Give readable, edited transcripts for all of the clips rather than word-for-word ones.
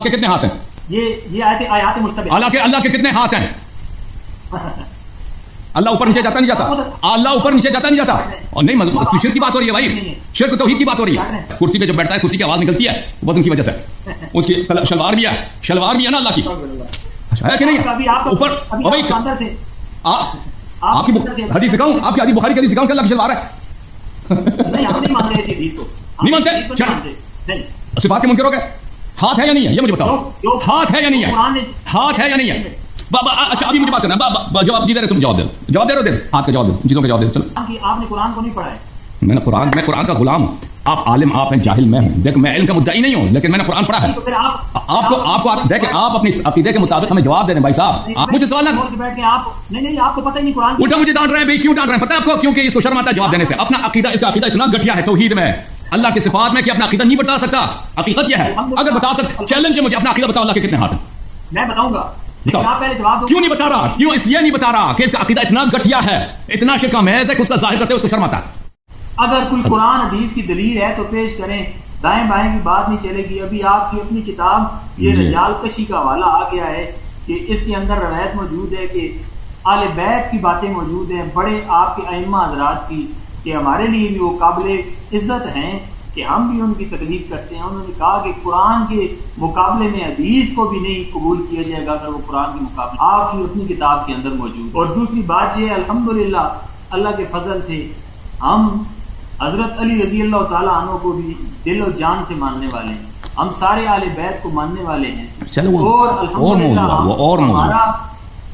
کے کتنے ہاتھ ہیں؟ یہ آیات مشتبہ. اللہ کے کتنے ہاتھ ہیں؟ اللہ اوپر نیچے جاتا نہیں جاتا؟ اللہ اوپر نیچے جاتا نہیں جاتا؟ اور نہیں شرک کی بات ہو رئی ہے بھائی، شرک توحید کی بات ہو رہی ہے. کرسی پہ جب بیٹھتا ہے کرسی کی آواز نکلتی ہے وزن کی وجہ سے، اس کی شلوار بھی ہے نا اللہ کی، ہے کہ نہیں؟ اوپر آپ کی حدیث دکھاؤں، آپ کی حدیث بخاری کی حدیث دکھاؤں کہ اللہ کی شلوار ہے؟ نہیں مانتے؟ صفات کے منکر ہو گئے. ہاتھ ہے یا نہیں ہے یہ مجھے بتاؤ، ہاتھ ہے یا نہیں ہے؟ ہاتھ ہے یا نہیں ہے؟ اچھا ابھی مجھے بات کرنا، جواب دے رہے تم، جواب دے رہے ہو، ہاتھ کا جواب دے، چیزوں کا جواب دے. چلو آپ نے قرآن کو نہیں پڑھا ہے. میں قرآن کا غلام ہوں. آپ عالم آپ ہیں، جاہل میں ہوں. دیکھ میں علم کا مدعی نہیں ہوں لیکن میں نے قرآن پڑھا ہے. آپ کو دیکھیں آپ اپنی عقیدے کے مطابق ہمیں جواب دے دیں بھائی صاحب. آپ مجھے سوال نہیں آپ کو پتہ ہی نہیں قرآن الٹا مجھے ڈانٹ رہے ہیں. بھائی کیوں ڈانٹ رہے ہیں؟ پتہ ہے آپ کو؟ کیونکہ اس کو شرم آتا ہے جواب دینے سے. اپنا عقیدہ، اس کا عقیدہ اتنا گٹھیا ہے توحید میں، اللہ کے صفات میں، کہ اپنا عقیدہ نہیں بتا سکتا. حقیقت یہ ہے، اگر بتا سکتا چیلنج ہے مجھے، اپنا عقیدہ بتاؤ اللہ کے کتنے ہاتھ ہیں. میں بتاؤں گا. کیوں نہیں بتا رہا؟ کیوں اس لیے نہیں بتا رہا کہ اس کا عقیدہ اتنا گٹھیا ہے، اتنا شرک محض ہے کہ اس کا ظاہر کرتے اس کو شرم آتا ہے. اگر کوئی قرآن حدیث کی دلیل ہے تو پیش کریں، دائیں بائیں کی بات نہیں چلے گی. ابھی آپ کی اپنی کتاب یہ رجال کشی کا حوالہ آ گیا ہے کہ اس کے اندر روایت موجود ہے کہ آل بیت کی باتیں موجود ہیں بڑے آپ کے ائمہ حضرات کی، کہ ہمارے لیے بھی وہ قابل عزت ہیں کہ ہم بھی ان کی تکلیف کرتے ہیں. انہوں نے کہا کہ قرآن کے مقابلے میں حدیث کو بھی نہیں قبول کیا جائے گا اگر وہ قرآن کے مقابلے آپ کی اپنی کتاب کے اندر موجود. اور دوسری بات یہ ہے، الحمدللہ اللہ کے فضل سے ہم حضرت علی رضی اللہ تعالیٰ عنہ کو بھی دل و جان سے ماننے والے ہیں، ہم سارے آل بیت کو ماننے والے ہیں.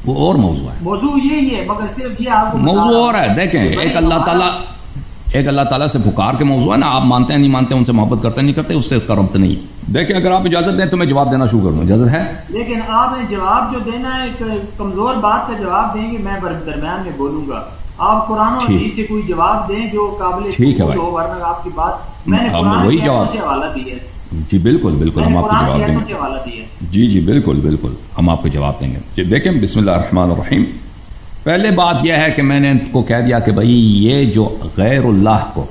اور موضوع یہی ہے، مگر صرف یہ آپ کو موضوع اور ہے. دیکھیں ایک اللہ تعالیٰ سے پکار کے موضوع ہے نا، آپ مانتے ہیں نہیں مانتے، ان سے محبت کرتے نہیں کرتے، اس سے اس کا ربط نہیں. دیکھیں اگر آپ اجازت دیں تو میں جواب دینا شروع کر دوں. اجازت ہے؟ لیکن آپ نے جواب جو دینا ہے ایک کمزور بات کا جواب دیں گے، میں درمیان میں بولوں گا. آپ قرآن و حدیث سے کوئی جواب دیں جو قابل قبول ہو، ورنہ آپ کی بات میں نے قرآن کی آیتوں سے حوالہ دی ہے. جی بالکل ہم آپ کو جواب دیں گے. جی بالکل ہم آپ کو جواب دیں گے. دیکھیں بسم اللہ الرحمن الرحیم. پہلے بات یہ ہے کہ میں نے ان کو کہہ دیا کہ بھائی یہ جو غیر اللہ کو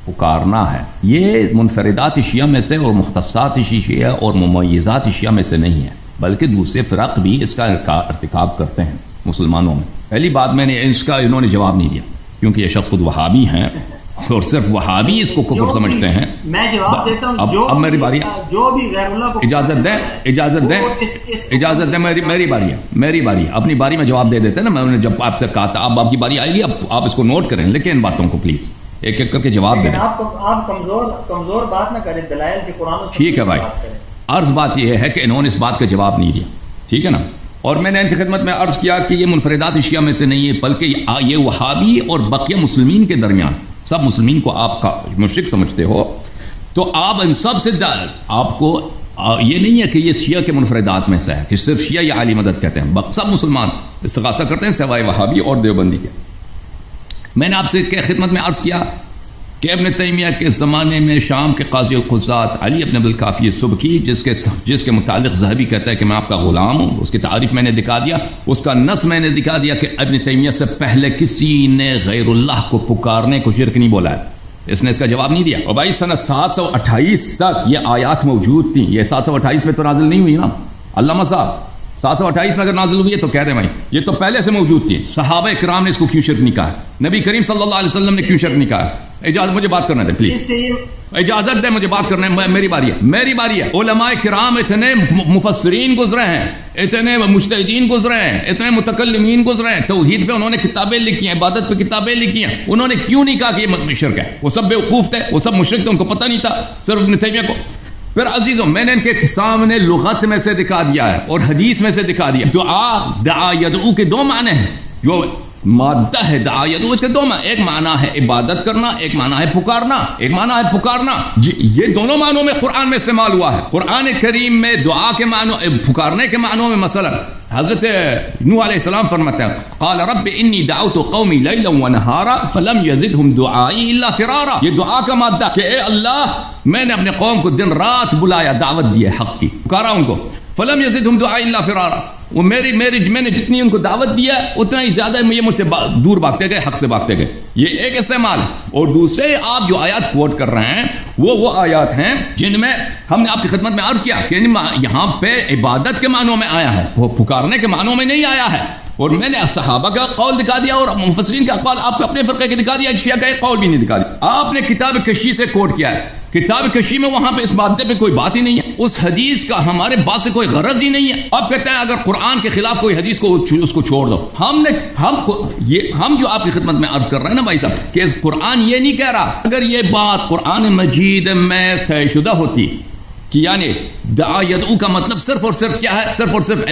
پکارنا ہے یہ منفردات شیعہ میں سے اور مختصات شیعہ اور ممیزات شیعہ میں سے نہیں ہے، بلکہ دوسرے فرق بھی اس کا ارتکاب کرتے ہیں مسلمانوں میں. پہلی بات میں نے اس کا انہوں نے جواب نہیں دیا کیونکہ یہ شخص خود وہابی ہیں اور صرف وہابی اس کو کفر سمجھتے ہیں. میں جواب دیتا ہوں. اب میری باری ہے، جو بھی غیر اللہ کو اجازت دیں میری باری ہے. اپنی باری میں جواب دے دیتے نا. میں نے جب آپ سے کہا تھا اب آپ کی باری آئے گی، اب آپ اس کو نوٹ کریں، لیکن ان باتوں کو پلیز ایک ایک کر کے جواب دیں. آپ کمزور بات نہ کریں، دلائل کے قرآن. ٹھیک ہے بھائی. عرض بات یہ ہے کہ انہوں نے اس بات کا جواب نہیں دیا، ٹھیک ہے نا. اور میں نے ان کی خدمت میں عرض کیا کہ یہ منفردات شیعہ میں سے نہیں ہے، بلکہ یہ وہابی اور بقیہ مسلمین کے درمیان، سب مسلمین کو آپ کا مشرک سمجھتے ہو تو آپ ان سب سے آپ کو یہ نہیں ہے کہ یہ شیعہ کے منفردات میں سے ہے کہ صرف شیعہ یا علی مدد کہتے ہیں. سب مسلمان استغاثہ کرتے ہیں سوائے وہابی اور دیوبندی کے. میں نے آپ سے خدمت میں عرض کیا کہ ابن تیمیہ کے زمانے میں شام کے قاضی القضات علی ابن ابوالکافی سبکی جس کے متعلق ذہبی کہتا ہے کہ میں آپ کا غلام ہوں، اس کی تعریف میں نے دکھا دیا، اس کا نص میں نے دکھا دیا کہ ابن تیمیہ سے پہلے کسی نے غیر اللہ کو پکارنے کو شرک نہیں بولا ہے. اس نے اس کا جواب نہیں دیا. اور بھائی سنہ 728 تک یہ آیات موجود تھیں. یہ 728 میں تو نازل نہیں ہوئی نا علامہ صاحب. 728 میں اگر نازل ہوئی ہے تو کہہ دیں بھائی یہ تو پہلے سے موجود تھی. صحابہ کرام نے اس کو کیوں شرک نہیں کہا؟ نبی کریم صلی اللہ علیہ وسلم نے کیوں شرک نہیں کہا؟ اجازت مجھے بات کرنا دیں پلیز، اجازت دیں مجھے بات کرنا ہے. میری باری ہے. علماء کرام اتنے مفسرین گزرے ہیں، اتنے مجتہدین گزرے ہیں، اتنے متکلمین گزرے ہیں، توحید پہ انہوں نے کتابیں لکھی ہیں، عبادت پہ کتابیں لکھی ہیں. انہوں نے کیوں نہیں کہا کہ یہ شرک ہے؟ وہ سب بیوقوف تھے، وہ سب مشرک تھے، ان کو پتہ نہیں تھا صرف ابن تیمیہ کو. پھر عزیزوں میں نے ان کے سامنے لغت میں سے دکھا دیا ہے اور حدیث میں سے دکھا دیا. دعا یدعو کے دو معنی ہیں. جو مادہ ہے دعا یدعو اس کے دو معنی، ایک معنی ہے عبادت کرنا، ایک معنی ہے پکارنا. یہ دونوں معنوں میں قرآن میں استعمال ہوا ہے. قرآن کریم میں دعا کے معنوں، پکارنے کے معنوں میں مثلا حضرت نوح علیہ السلام فرماتے ہیں قال رب انی دعوت قومی لیلا ونہارا فلم یزدہم دعائی الا فرارا. یہ دعا کا مادہ کہ اے اللہ میں نے اپنے قوم کو دن رات بلایا، دعوت دی ہے حق کی، پکارا ان کو، فلم یزدہم دعائی الا فرارا، وہ میں نے جتنی ان کو دعوت دیا اتنا ہی زیادہ یہ مجھ سے دور بھاگتے گئے، حق سے بھاگتے گئے. یہ ایک استعمال ہے. اور دوسرے آپ جو آیات کوٹ کر رہے ہیں وہ آیات ہیں جن میں ہم نے آپ کی خدمت میں عرض کیا کہ یہاں پہ عبادت کے معنوں میں آیا ہے، وہ پکارنے کے معنوں میں نہیں آیا ہے. اور میں نے صحابہ کا قول دکھا دیا اور مفسرین کا اقوال آپ کو اپنے فرقے کے دکھا دیا، شیعہ کا ایک قول بھی نہیں دکھا دیا. آپ نے کتاب کشی سے کوٹ کیا ہے، کتاب کشی میں وہاں پہ اس بات پہ کوئی بات ہی نہیں ہے، اس حدیث کا ہمارے بات سے کوئی غرض ہی نہیں ہے. آپ کہتے ہیں اگر قرآن کے خلاف کوئی حدیث کو اس کو چھوڑ دو. ہم جو آپ کی خدمت میں عرض کر رہے ہیں نا بھائی صاحب کہ قرآن یہ نہیں کہہ رہا، اگر یہ بات قرآن مجید میں طے شدہ ہوتی کہ یعنی دعا یدعو کا مطلب صرف اور صرف کیا ہے، صرف اور صرف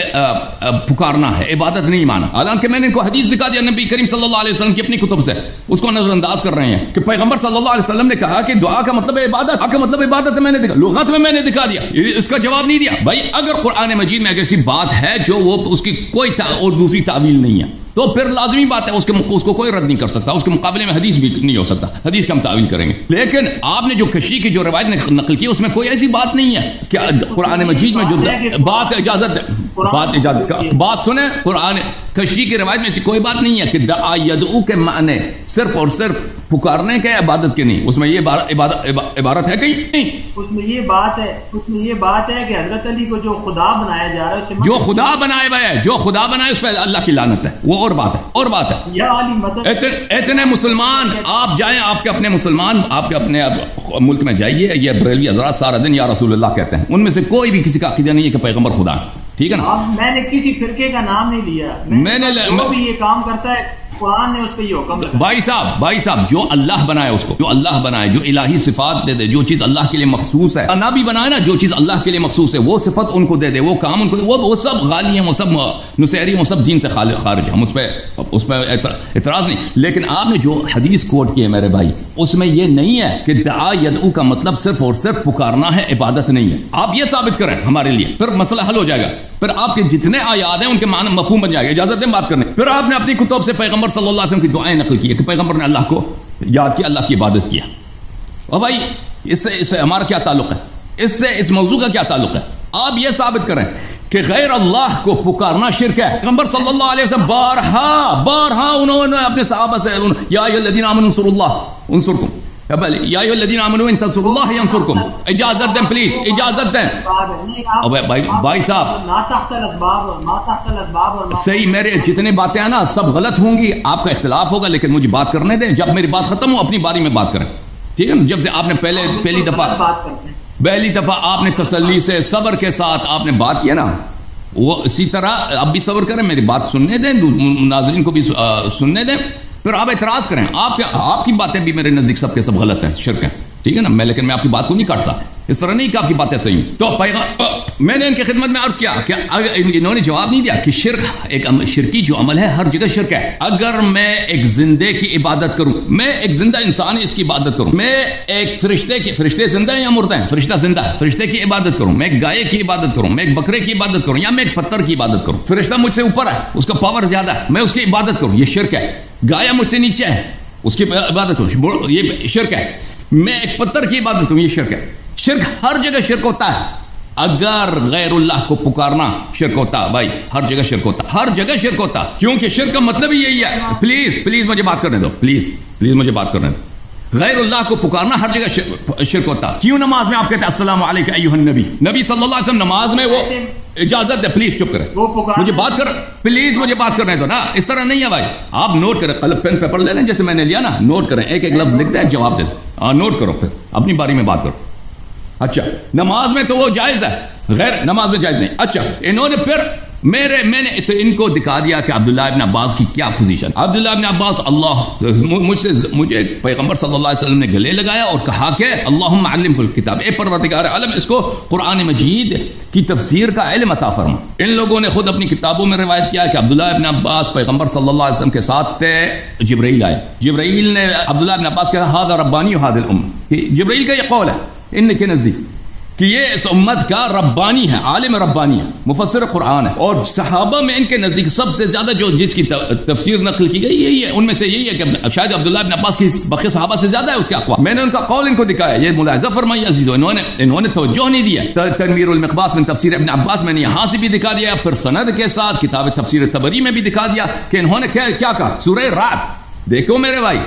پکارنا ہے، عبادت نہیں مانا. حالانکہ میں نے ان کو حدیث دکھا دیا نبی کریم صلی اللہ علیہ وسلم کی اپنی کتب سے، اس کو نظر انداز کر رہے ہیں کہ پیغمبر صلی اللہ علیہ وسلم نے کہا کہ دعا کا مطلب ہے عبادت، دعا کا مطلب عبادت ہے. میں نے لغت میں نے دکھا دیا، اس کا جواب نہیں دیا. بھائی اگر قرآن مجید میں ایسی بات ہے جو وہ اس کی کوئی اور دوسری تعویل نہیں ہے تو پھر لازمی بات ہے اس کو کوئی رد نہیں کر سکتا، اس کے مقابلے میں حدیث بھی نہیں ہو سکتا، حدیث کا ہم تعویل کریں گے. لیکن آپ نے جو کشی کی جو روایت نقل کی اس میں کوئی ایسی بات نہیں ہے کہ قرآن مجید میں جو بات اجازت کا بات سنیں، قرآن کشی کی روایت میں ایسی کوئی بات نہیں ہے کہ دعا یدعو کے معنی صرف اور صرف پکارنے کے، عبادت کے نہیں. اس میں یہ عبارت ہے کہیں نہیں. اس میں یہ بات ہے کہ حضرت علی کو جو خدا بنایا جا رہا ہے، جو خدا بنائے ہوئے ہے، جو خدا بنائے اس پہ اللہ کی لعنت ہے، وہ اور بات ہے. اتنے مسلمان آپ جائیں، آپ کے اپنے مسلمان آپ کے اپنے ملک میں جائیے، یہ بریلوی حضرات سارا دن یا رسول اللہ کہتے ہیں، ان میں سے کوئی بھی کسی کا عقیدہ نہیں ہے کہ پیغمبر خدا ہے. ٹھیک ہے نا، میں نے کسی فرقے کا نام نہیں لیا، میں نے جو بھی یہ کام کرتا ہے قرآن نے اس پہ یہ حکم لگا. بھائی صاحب جو اللہ بنائے اس کو، جو اللہ بنائے، جو الہی صفات دے دے، جو چیز اللہ کے لیے مخصوص ہے، نہ بھی بنائے نا، جو چیز اللہ کے لیے مخصوص ہے وہ صفت ان کو دے دے، وہ کام ان کو، وہ سب غالی ہیں، وہ سب نصیری، وہ سب دین سے خارج ہیں. ہم اس پہ اعتراض نہیں. لیکن آپ نے جو حدیث کوٹ کی ہے میرے بھائی، اس میں یہ نہیں ہے کہ دعا یدعو کا مطلب صرف اور صرف پکارنا ہے، عبادت نہیں ہے. آپ یہ ثابت کریں ہمارے لیے، پھر مسئلہ حل ہو جائے گا. پھر آپ کے جتنے آیات ہیں ان کے معنی مفہوم بن جائے گا. اجازت دیں بات کرنے. پھر آپ نے اپنی کتب سے پیغمبر صلی اللہ علیہ وسلم کی دعائیں نقل کی ہے کہ پیغمبر نے اللہ کو یاد کیا، اللہ کی عبادت کیا. اور بھائی اس سے ہمارا کیا تعلق ہے؟ اس موضوع کا کیا تعلق ہے؟ آپ یہ ثابت کریں کہ غیر اللہ کو پکارنا شرک ہے. پیغمبر صلی اللہ علیہ وسلم بارہا انہوں نے اپنے صحابہ سے یا ایھا الذین آمنوا انصروا اللہ انصرکم، یا ایھا الذین آمنوا ان تنصروا اللہ ینصرکم. اجازت دیں پلیز، اجازت دیں. بھائی صاحب صحیح، میرے جتنے باتیں ہیں نا سب غلط ہوں گی، آپ کا اختلاف ہوگا، لیکن مجھے بات کرنے دیں. جب میری بات ختم ہو اپنی باری میں بات کریں. ٹھیک ہے نا، جب سے آپ نے پہلی دفعہ آپ نے تسلی سے صبر کے ساتھ آپ نے بات کیا نا، وہ اسی طرح آپ بھی صبر کریں، میری بات سننے دیں، ناظرین کو بھی سننے دیں، پھر آپ اعتراض کریں. آپ کی باتیں بھی میرے نزدیک سب کے سب غلط ہیں، شرک ہیں. ٹھیک ہے نا، لیکن میں آپ کی بات کو نہیں کاٹتا، اس طرح نہیں کہ آپ کی باتیں صحیح ہیں. تو میں نے ان کی خدمت میں عرض کیا کہ انہوں نے جواب نہیں دیا کہ شرکی جو عمل ہے ہر جگہ شرک ہے. اگر میں ایک زندے کی عبادت کروں، میں ایک زندہ انسان اس کی عبادت کروں، میں ایک فرشتے زندہ ہیں یا مردہ ہیں؟ فرشتہ زندہ ہے، فرشتے کی عبادت کروں، میں ایک گائے کی عبادت کروں، میں ایک بکرے کی عبادت کروں، یا میں ایک پتھر کی عبادت کروں. فرشتہ مجھ سے اوپر ہے، اس کا پاور زیادہ ہے، میں اس کی عبادت کروں، یہ شرک ہے. گائے مجھ سے نیچے ہے، اس کی عبادت کروں، یہ شرک ہے. میں ایک پتھر کی عبادت کروں، یہ شرک ہے. شرک ہر جگہ شرک ہوتا ہے. اگر غیر اللہ کو پکارنا شرک ہوتا ہے بھائی، ہر جگہ شرک ہوتا، ہر جگہ شرک ہوتا، کیونکہ شرک کا مطلب ہی یہی ہے. پلیز مجھے بات کرنے دو، پلیز مجھے بات کرنے دو. غیر اللہ کو پکارنا ہر جگہ شرک ہوتا. کیوں نماز میں آپ کہتے ہیں السلام علیکم ایھا النبی؟ نبی صلی اللہ علیہ وسلم نماز میں وہ اجازت ہے، پلیز چپ کریں، مجھے بات کر، پلیز مجھے بات کرنے دو نا. اس طرح نہیں ہے بھائی. آپ نوٹ کریں، قلم پین پیپر لے لیں جیسے میں نے لیا نا، نوٹ کریں، ایک لفظ لکھ دیں، جواب دے دیں، نوٹ کرو، پھر اپنی باری میں بات کرو. اچھا نماز میں تو وہ جائز ہے، غیر نماز میں جائز نہیں. اچھا انہوں نے پھر میں نے ان کو دکھا دیا کہ عبداللہ ابن عباس کی کیا پوزیشن. عبداللہ ابن عباس مجھے پیغمبر صلی اللہ علیہ وسلم نے گلے لگایا اور کہا کہ اللہم علمہ الکتاب، اے پروردگار عالم اس کو قرآن مجید کی تفسیر کا علم عطا فرما. ان لوگوں نے خود اپنی کتابوں میں روایت کیا کہ عبداللہ ابن عباس پیغمبر صلی اللہ علیہ وسلم کے ساتھ تھے. جبرائیل آئے، جبرائیل نے عبداللہ ابن عباس کہا ھذا ربانی ھذا الام، جبرائیل کا یہ قول ہے ان کے نزدیک کہ یہ اس امت کا ربانی ہے، عالم ربانی ہے، مفسر قرآن ہے، اور صحابہ میں ان کے نزدیک سب سے زیادہ جو جس کی تفسیر نقل کی گئی یہی ہے، ان میں سے یہی ہے کہ شاید عبداللہ ابن عباس کی باقی صحابہ سے زیادہ ہے اس کے اقوال. میں نے ان کا قول ان کو دکھایا، یہ ملاحظہ فرمائیے عزیزو، انہوں نے توجہ نہیں دیا. تنویر المقباس میں تفسیر ابن عباس میں نے یہاں سے بھی دکھا دیا، پھر سند کے ساتھ کتاب تفسیر طبری میں بھی دکھا دیا کہ انہوں نے کیا کہا. سورہ رعد دیکھو میرے بھائی،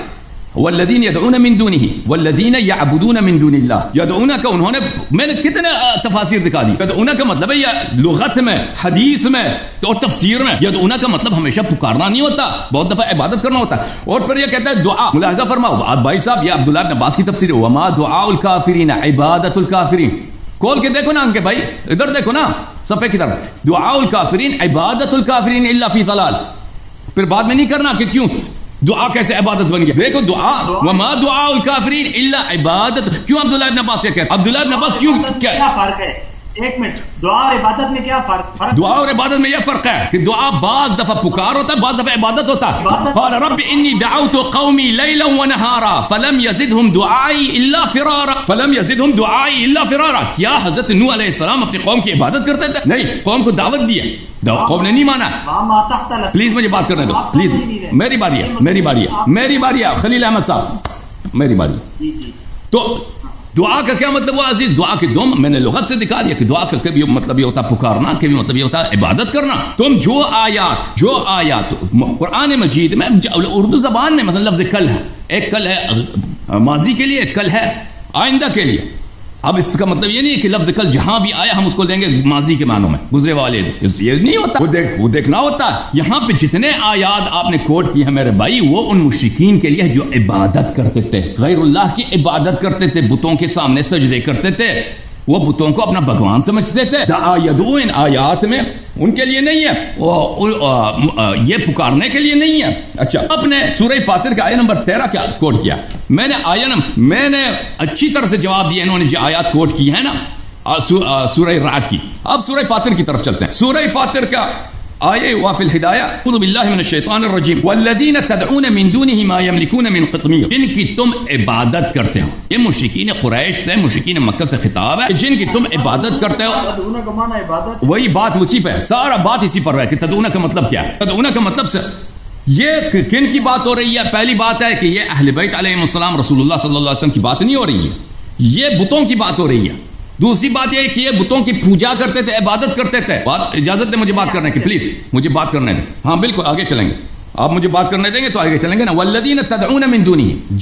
والذین یدعون من دونه والذین یعبدون من دون اللہ. یدعون کا انہوں نے، میں نے کتنے تفاسیر دکھا دی. یدعون کا مطلب ہے یہ لغت میں، حدیث میں اور تفسیر میں. یدعون کا مطلب ہمیشہ پکارنا نہیں ہوتا، بہت دفعہ عبادت کرنا ہوتا ہے. اور پھر یہ کہتا ہے دعا. ملاحظہ فرماؤ بھائی صاحب، یہ عبداللہ بن عباس کی تفسیر ہے، وما دعاء الکافرین عبادت الکافرین. کھول کے دیکھو نا ان کے بھائی، ادھر دیکھو نا صفحے کی طرف. دعاء الکافرین عبادت الکافرین الا فی ضلال. پھر بعد میں نہیں کرنا کہ کیوں دعا کیسے عبادت بن گیا. دیکھو دعا، وما دعاء الکافرین الا عبادت. کیوں عبداللہ ابن عباس یہ کہتے؟ عبداللہ ابن عباس کیوں کیا فرق ہے؟ ایک منٹ، دعا اور عبادت میں کیا فرق؟ دعا اور عبادت میں یہ فرق ہے کہ دعا بعض دفعہ پکار ہوتا ہے، بعض دفعہ عبادت ہوتا ہے. قال رب انی دعوت قومی لیلا ونہارا فلم یزدہم دعائی الا فرارا. فلم یزدہم دعائی الا فرارا. کیا حضرت نوح علیہ السلام اپنی قوم کی عبادت کرتے تھے؟ نہیں، قوم کو دعوت دی ہے، قوم نے نہیں مانا. پلیز مجھے بات کرنے دو، پلیز. میری باری ہے، میری باری ہے، میری باری ہے خلیل احمد صاحب، میری باری. تو دعا کا کیا مطلب ہوا عزیز؟ دعا کے دو میں نے لغت سے دکھا دیا کہ دعا کا کبھی مطلب یہ ہوتا پکارنا، کبھی مطلب یہ ہوتا عبادت کرنا. تم جو آیات قرآن مجید میں اردو زبان میں مثلا لفظ کل ہے، ایک کل ہے ماضی کے لیے، ایک کل ہے آئندہ کے لیے. اب اس کا مطلب یہ نہیں ہے کہ لفظ کل جہاں بھی آیا ہم اس کو لیں گے ماضی کے معنوں میں، گزرے والے. یہ نہیں ہوتا، وہ دیکھنا ہوتا ہے. یہاں پہ جتنے آیات آپ نے کوٹ کی ہیں میرے بھائی، وہ ان مشرکین کے لیے جو عبادت کرتے تھے، غیر اللہ کی عبادت کرتے تھے، بتوں کے سامنے سجدے کرتے تھے، وہ بتوں کو اپنا بھگوان سمجھتے تھے. دعا یدعو ان آیات میں ان کے لیے نہیں ہے، یہ پکارنے کے لیے نہیں ہے. اچھا، اپنے سورہ فاطر کا آیت نمبر 13 کیا کوٹ کیا؟ میں نے اچھی طرح سے جواب دیا انہوں نے جو آیات کوٹ کی ہے نا سورہ رعد کی. اب سورہ فاطر کی طرف چلتے ہیں. سورہ فاطر کا آیے وافی الہدایہ، اعوذ باللہ من الشیطان الرجیم، والذین تدعون من دونہ ما یملکون من قطمیر. جن کی تم عبادت کرتے ہو، یہ مشرکین قریش سے، مشرکین مکہ سے خطاب ہے، جن کی تم عبادت کرتے ہو. تدعون کا معنی عبادت، وہی بات اسی پہ، سارا بات اسی پر ہے کہ تدعون کا مطلب کیا ہے. تدعون کا مطلب سے یہ کن کی بات ہو رہی ہے؟ پہلی بات ہے کہ یہ اہل بیت علیہ السلام رسول اللہ صلی اللہ علیہ وسلم کی بات نہیں ہو رہی ہے، یہ بتوں کی بات ہو رہی ہے. دوسری بات یہ کہ یہ بتوں کی پوجا کرتے تھے، عبادت کرتے تھے. بات اجازت دیں مجھے بات کرنے کی، پلیز مجھے بات کرنے دیں. ہاں بالکل آگے چلیں گے، آپ مجھے بات کرنے دیں گے تو آگے چلیں گے نا. والذین تدعون من دونہ،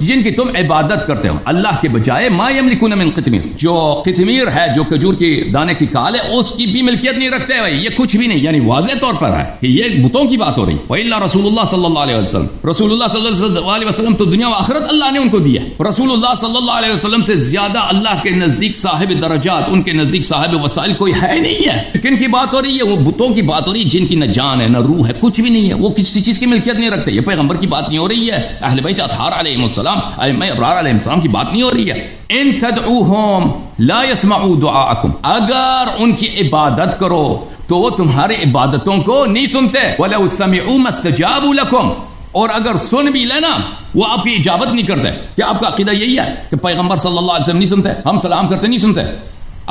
جن کی تم عبادت کرتے ہو اللہ کے بجائے، ما یملکون من قطمیر، جو قطمیر ہے، جو کھجور کی دانے کی کال ہے، اس کی بھی ملکیت نہیں رکھتے بھائی، یہ کچھ بھی نہیں. یعنی واضح طور پر ہے کہ یہ بتوں کی بات ہو رہی. وَإِلَّا رسول اللہ صلی اللہ علیہ وسلم، رسول اللہ صلی اللہ علیہ وسلم تو دنیا و آخرت اللہ نے ان کو دیا. رسول اللہ صلی اللہ علیہ وسلم سے زیادہ اللہ کے نزدیک صاحب درجات، ان کے نزدیک صاحب وسائل کوئی ہے نہیں ہے. کن کی بات ہو رہی ہے؟ وہ بتوں کی بات ہو رہی ہے جن کی نہ جان ہے نہ روح ہے، کچھ بھی نہیں ہے، وہ کسی چیز کی ملکیت نہیں رکھتے. یہ پیغمبر کی بات نہیں ہو رہی ہے، اہل بیت اطہار علیہ السلام، ائمہ ابرار علیہ السلام کی بات نہیں ہو رہی ہے. ان تدعوہم لا يسمعوا دعاءکم، اگر ان کی عبادت کرو تو وہ تمہاری عبادتوں کو نہیں سنتے. ولو سمعوا ما استجابوا لکم، اور اگر سن بھی لینا وہ آپ کی اجابت نہیں کرتے. کیا آپ کا عقیدہ یہی ہے کہ پیغمبر صلی اللہ علیہ وسلم نہیں سنتے، ہم سلام کرتے نہیں سنتے؟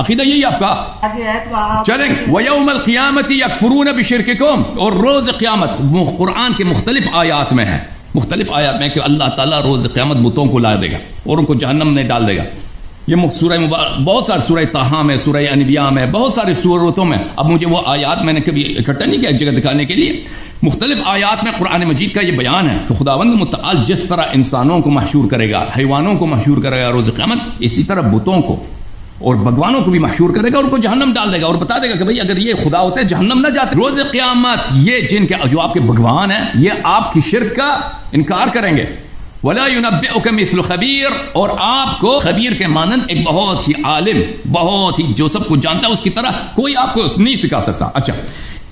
عقیدہ یہی آپ کا؟ چلیں. وَيَوْمَ الْقِيَامَةِ يَكْفُرُونَ بِشِرْكِكُمْ، اور روز قیامت قرآن کے مختلف آیات میں ہے، مختلف آیات میں کہ اللہ تعالیٰ روز قیامت بتوں کو لا دے گا اور ان کو جہنم میں ڈال دے گا. یہ سورہ بہت سارے سورہ طٰہٰ میں، سورہ انبیاء میں، بہت سارے سورتوں میں. اب مجھے وہ آیات میں نے کبھی اکٹھا نہیں کیا ایک جگہ دکھانے کے لیے. مختلف آیات میں قرآن مجید کا یہ بیان ہے کہ خداوند متعال جس طرح انسانوں کو محشور کرے گا، حیوانوں کو محشور کرے گا روز قیامت، اسی طرح بتوں کو اور بھگوانوں کو بھی محشور کرے گا اور ان کو جہنم ڈال دے گا اور بتا دے گا کہ بھئی اگر یہ خدا ہوتے جہنم نہ جاتے. روز قیامت یہ جن کے جو آپ کے بھگوان ہیں یہ آپ کی شرک کا انکار کریں گے. وَلَا يُنَبِّئُكَ مِثْلُ خَبِيرٌ، اور آپ کو خبیر کے مانند ایک بہت ہی عالم، بہت ہی جو سب کچھ جانتا ہے اس کی طرح کوئی آپ کو نہیں سکھا سکتا. اچھا،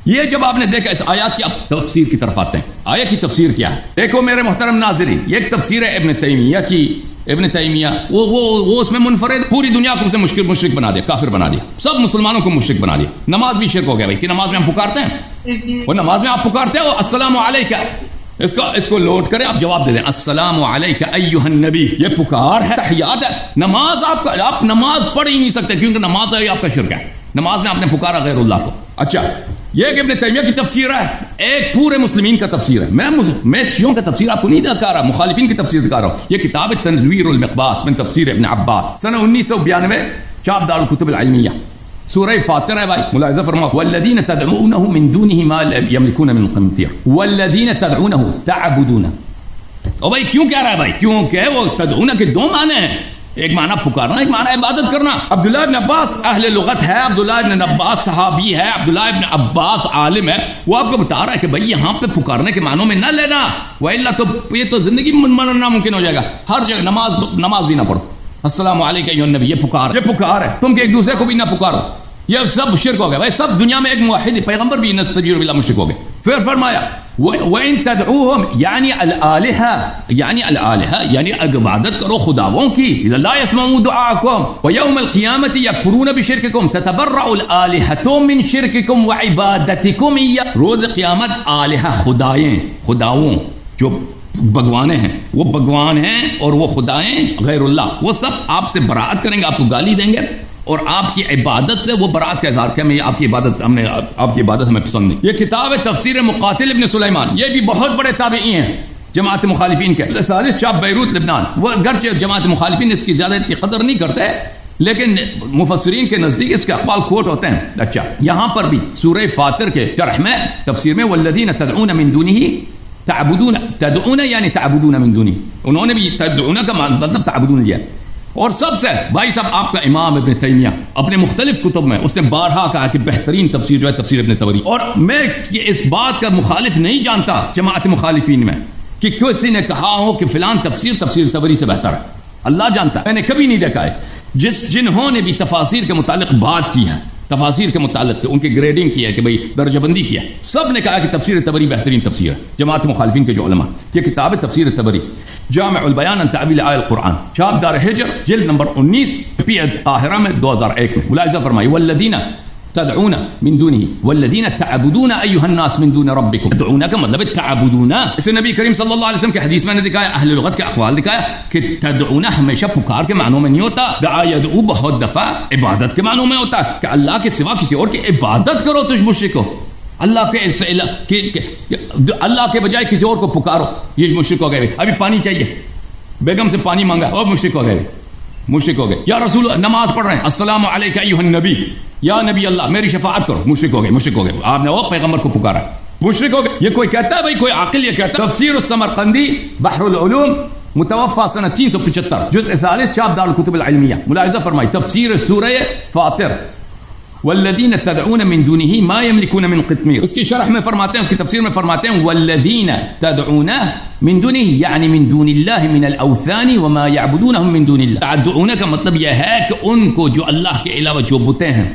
یہ جب آپ نے دیکھا اس آیات کی، اب تفسیر کی طرف آتے ہیں. آیت کی تفسیر کیا ہے؟ دیکھو میرے محترم ناظرین، یہ ایک تفسیر ہے ابن تیمیہ کی. ابن تیمیہ وہ اس میں منفرد پوری دنیا کو اس نے مشرک بنا دیا، کافر بنا دیا، سب مسلمانوں کو مشرک بنا دیا. نماز بھی شرک ہو گیا بھائی، کہ نماز میں ہم پکارتے ہیں، وہ نماز میں آپ پکارتے ہو السلام علیکہ، اس کو لوٹ کریں، آپ جواب دے دیں السلام علیک ایھا النبی. یہ پکار ہے، تحیات ہے. نماز آپ نماز پڑھ ہی نہیں سکتے کیونکہ نماز ہے آپ کا شرک ہے. نماز میں آپ نے پکارا غیر اللہ کو. اچھا یہ کہ ابن تیمیہ کی تفسیر ہے، ایک پورے مسلمین کا تفسیر ہے. میں شیعوں کا تفسیر آپ کو نہیں دکھا رہا، مخالفین کی تفسیر دکھا رہا ہوں. یہ کتاب تنویر المقباس من تفسیر ابن عباس سنہ 1992 چاپ دار الکتب العلمیہ. سورہ فاطر ہے بھائی، ملاحظہ فرماؤ والذین تدعونہ من دونہ ما لا یملکون من قمطیر والذین تدعونہ تعبدون. او بھائی کیوں کہہ رہا ہے بھائی؟ کیونکہ وہ تدعونہ کے دو معنی ہیں، ایک معنی پکارنا، ایک معنی عبادت کرنا. عبداللہ ابن عباس اہل لغت ہے، عبداللہ ابن عباس صحابی ہے، عبداللہ ابن عباس عالم ہے. وہ آپ کو بتا رہا ہے کہ بھائی یہاں پہ پکارنے کے معنوں میں نہ لینا، وَإِلَّا تو یہ تو زندگی میں ناممکن ہو جائے گا. ہر جگہ نماز بھی نہ پڑھو. السلام علیکم ایھا النبی، یہ پکار ہے. تم کہ ایک دوسرے کو بھی نہ پکارو، یہ سب شرک ہو گیا بھائی. سب دنیا میں ایک موحد پیغمبر بھی نستجیر باللہ مشرک ہو گئے. پھر فرمایا وَإِن تَدْعُوهُمْ یعنی الآلہہ یعنی عبادت کرو خداووں کی. لا يسمعون دعاءکم ویوم القیامت یکفرون بشرککم تتبرأ الآلہۃ من شرککم وعبادتکم ایاہ. روز قیامت آلہہ خداؤں جو بھگوانے ہیں، وہ بھگوان ہیں اور وہ خدائیں غیر اللہ، وہ سب آپ سے برات کریں گے، آپ کو گالی دیں گے اور آپ کی عبادت سے وہ برات کا اظہار کیا میں آپ کی عبادت ہمیں پسند نہیں. یہ کتاب ہے تفسیر مقاتل ابن سلیمان، یہ بھی بہت بڑے تابعی ہیں جماعت مخالفین کے. 43 چاپ بیروت لبنان. وہ گرچہ جماعت مخالفین اس کی زیادہ اتنی قدر نہیں کرتے لیکن مفسرین کے نزدیک اس کے اقوال کوٹ ہوتے ہیں. اچھا یہاں پر بھی سورہ فاطر کے شرح میں تفسیر میں والذین تدعون من دونہ تعبدون، تدعون یعنی تعبدون من دونہ، انہوں نے بھی تدعون کا مطلب تعبدون لیا. اور سب سے بھائی صاحب آپ کا امام ابن تیمیہ اپنے مختلف کتب میں اس نے بارہا کہا کہ بہترین تفسیر جو ہے تفسیر ابن طبری. اور میں یہ اس بات کا مخالف نہیں جانتا جماعت مخالفین میں کہ کسی نے کہا ہو کہ فلان تفسیر طبری سے بہتر ہے. اللہ جانتا ہے، میں نے کبھی نہیں دیکھا ہے. جنہوں نے بھی تفاسیر کے متعلق بات کی ہے، تفاسیر کے متعلق ان کی گریڈنگ کی ہے کہ بھئی درجہ بندی کی ہے، سب نے کہا کہ تفسیر طبری بہترین تفسیر ہے. جماعت مخالفین کے جو علماء، یہ کتاب ہے تفسیر طبری جامع البیان عن تعبیر آیہ القرآن، چاپ دار ہجر جلد نمبر 19 پی قاہرہ میں 2001 میں. ملاحظہ فرمائی والذین تدعون من دونہ والذین تعبدون ایھا الناس من دون ربکم. تدعون کا مطلب تعبدون. اسے نبی کریم صلی اللہ علیہ وسلم کے حدیث میں نے دکھایا، اہل لغت کے اقوال دکھایا کہ تدعون ہمیشہ پکار کے معنوں میں نہیں ہوتا. دعا یدعو بہت دفعہ عبادت کے معنوں میں ہوتا ہے کہ اللہ کے سوا کسی اور کی عبادت کرو تجھ مشرک ہو. اللہ کے بجائے کسی اور کو پکارو، یہ مشرک ہو گئے. ابھی پانی چاہیے، بیگم سے پانی مانگا اور مشرک ہو گئے. یا رسول نماز پڑھ رہے ہیں السلام علیک ایھا النبی، یا نبی اللہ میری شفاعت کرو. مشرک ہو گئے. آپ نے وہ پیغمبر کو پکارا، مشرک ہو گئے. یہ کوئی کہتا ہے بھائی، کوئی عاقل یہ کہتا ہے؟ تفسیر السمرقندی بحر العلوم متوفى سنہ 375 جزء 40 چاپ دار الکتب العلمیہ. ملاحظہ فرمائی تفسیر سورہ فاطر والذین تدعون من دونہ ما یملکون من قطمیر. اس کی شرح میں فرماتے ہیں، اس کی تفسیر میں فرماتے ہیں والذین تدعون من دونہ یعنی من دون اللہ من الاوثان وما یعبدونہم من دون اللہ. تدعون کا مطلب یہ ہے کہ ان کو جو اللہ کے علاوہ جو بتیں ہیں،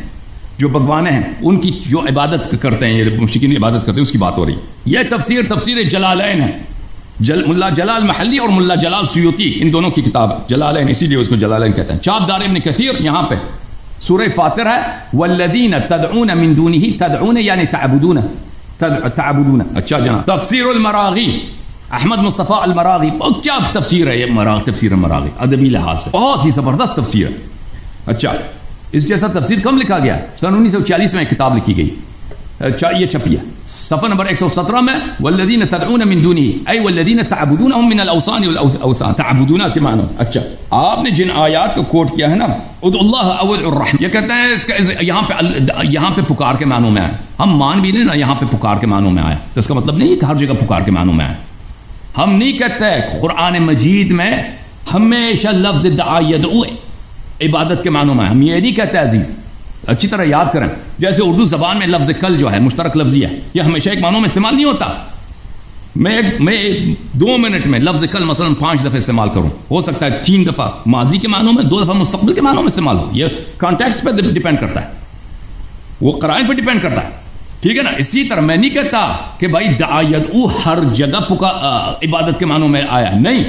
جو بھگوانے ہیں، ان کی جو عبادت کرتے ہیں، یہ مشرکین عبادت کرتے ہیں، اس کی بات ہو رہی ہے. یہ تفسیر جلالین ہے. ملا جلال محلی اور ملا جلال سیوطی، ان دونوں کی کتاب ہے جلالین، اسی لیے اس کو جلالین کہتے ہیں. چاپ دار ابن کثیر یہاں پہ سورہ فاطر ہے والذین تدعون من دونہ، تدعون یعنی تعبدون. اچھا جناب تفسیر المراغی احمد مصطفیٰ المراغی، کیا تفسیر ہے یہ تفسیر المراغی، ادبی لحاظ سے بہت ہی زبردست تفسیر ہے. اچھا اس جیسا تفسیر کم لکھا گیا؟ سن 1940 میں ایک کتاب لکھی گئی، یہ چھپی ہے صفحہ نمبر 117 میں. والذین تدعون من دونہ ای والذین تعبدونہم من الاوثان والاوثان. تعبدون کے معنی. اچھا آپ نے جن آیات کو کوٹ کیا ہے نا، ادعوا اللہ او ادعوا الرحمن، یہ کہتے ہیں اس کا یہاں پہ پکار کے معنوں میں آیا. ہم مان بھی لیں نا یہاں پہ پکار کے معنوں میں آیا، تو اس کا مطلب نہیں ہے کہ ہر جگہ پکار کے معنوں میں آیا. ہم نہیں کہتے. قرآن مجید میں ہمیشہ لفظ دعا یدعو عبادت کے معنوں میں آیا، ہم یہ نہیں کہتے عزیز. اچھی طرح یاد کریں، جیسے اردو زبان میں لفظ کل جو ہے مشترک لفظی ہے، یہ ہمیشہ ایک معنوں میں استعمال نہیں ہوتا. میں 2 منٹ میں لفظ کل مثلا 5 دفعہ استعمال کروں، ہو سکتا ہے 3 دفعہ ماضی کے معنوں میں، 2 دفعہ مستقبل کے معنوں میں استعمال ہو. یہ کانٹیکسٹ پہ ڈیپینڈ کرتا ہے، وہ قرائن پہ ڈیپینڈ کرتا ہے. ٹھیک ہے نا. اسی طرح میں نہیں کہتا کہ بھائی دعا یدعو ہر جگہ عبادت کے معنوں میں آیا، نہیں.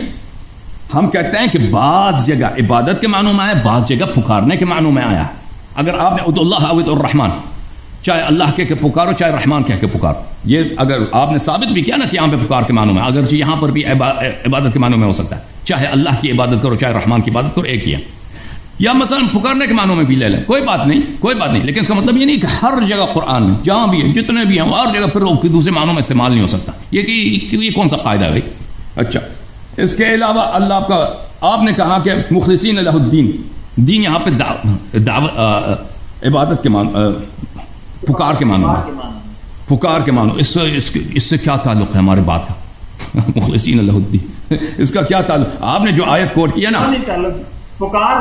ہم کہتے ہیں کہ بعض جگہ عبادت کے معنوں میں آیا، بعض جگہ پکارنے کے معنوں میں آیا. اگر آپ نے ادعوا اللہ او ادعوا الرحمن چاہے اللہ کے پکارو چاہے رحمان کہہ کے پکارو. یہ اگر آپ نے ثابت بھی کیا نا کہ یہاں پہ پکار کے معنوں میں، اگرچہ یہاں پر بھی عبادت کے معنوں میں ہو سکتا ہے، چاہے اللہ کی عبادت کرو چاہے رحمان کی عبادت کرو، ایک ہی ہے. یا مثلا پکارنے کے معنوں میں بھی لے لیں، کوئی بات نہیں، لیکن اس کا مطلب یہ نہیں کہ ہر جگہ قرآن میں جہاں بھی ہے جتنے بھی ہیں ہر جگہ پھر دوسرے معنوں میں استعمال نہیں ہو سکتا. یہ کون سا قاعدہ ہے بھائی؟ اچھا، اس کے علاوہ اللہ کا آپ نے کہا کہ مخلصین لہ الدین، دین یہاں پہ عبادت کے معنوں، پکار کے معنوں. اس سے کیا تعلق ہے ہمارے بات کا؟ مخلصین لہ الدین، اس کا کیا تعلق؟ آپ نے جو آیت کوٹ کیا نا، پکار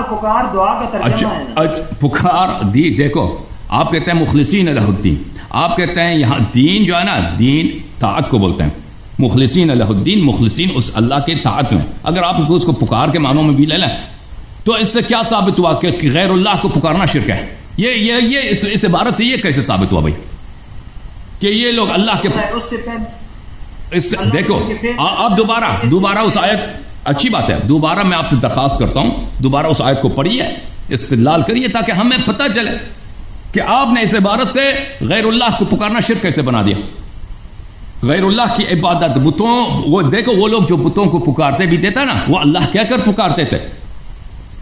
دعا کا ترجمہ ہے نا. پکار دیکھو، آپ کہتے ہیں مخلصین لہ الدین، آپ کہتے ہیں یہاں دین جو ہے نا، دین طاعت کو بولتے ہیں. مخلصین لہ الدین، مخلصین اس اللہ کے طاعت میں. اگر آپ اس کو پکار کے معنوں میں بھی لے لیں تو اس سے کیا ثابت ہوا کہ غیر اللہ کو پکارنا شرک ہے؟ یہ اس عبارت سے یہ کیسے ثابت ہوا بھائی کہ یہ لوگ اللہ کے دیکھو آپ دوبارہ اس آیت، اچھی بات ہے، دوبارہ میں آپ سے درخواست کرتا ہوں دوبارہ اس آیت کو پڑھیے، استدلال کریے تاکہ ہمیں پتہ چلے کہ آپ نے اس عبارت سے غیر اللہ کو پکارنا شرک کیسے بنا دیا. غیر اللہ کی عبادت، بتوں، وہ دیکھو وہ لوگ جو بتوں کو پکارتے بھی دیتا نا، وہ اللہ کہہ کر پکارتے تھے.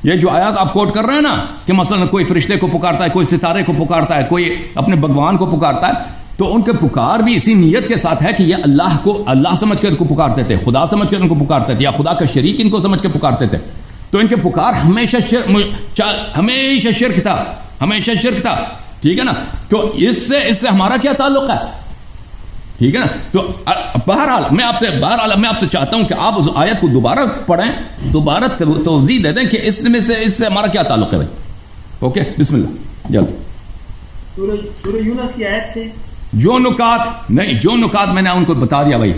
یہ جو آیات آپ کوٹ کر رہے ہیں نا کہ مثلا کوئی فرشتے کو پکارتا ہے، کوئی ستارے کو پکارتا ہے، کوئی اپنے بھگوان کو پکارتا ہے، تو ان کے پکار بھی اسی نیت کے ساتھ ہے کہ یہ اللہ کو اللہ سمجھ کر ان کو پکارتے تھے، خدا سمجھ کر ان کو پکارتے تھے، یا خدا کا شریک ان کو سمجھ کے پکارتے تھے. تو ان کے پکار ہمیشہ شرک تھا. ٹھیک ہے نا؟ تو اس سے ہمارا کیا تعلق ہے؟ ٹھیک ہے نا؟ تو بہرحال میں آپ سے چاہتا ہوں کہ آپ اس آیت کو دوبارہ پڑھیں، دوبارہ توضیح دے دیں کہ اس سے ہمارا کیا تعلق ہے بھائی. اوکے، بسم اللہ. جلد سورہ یونس کی آیت سے جو نکات میں نے ان کو بتا دیا بھائی،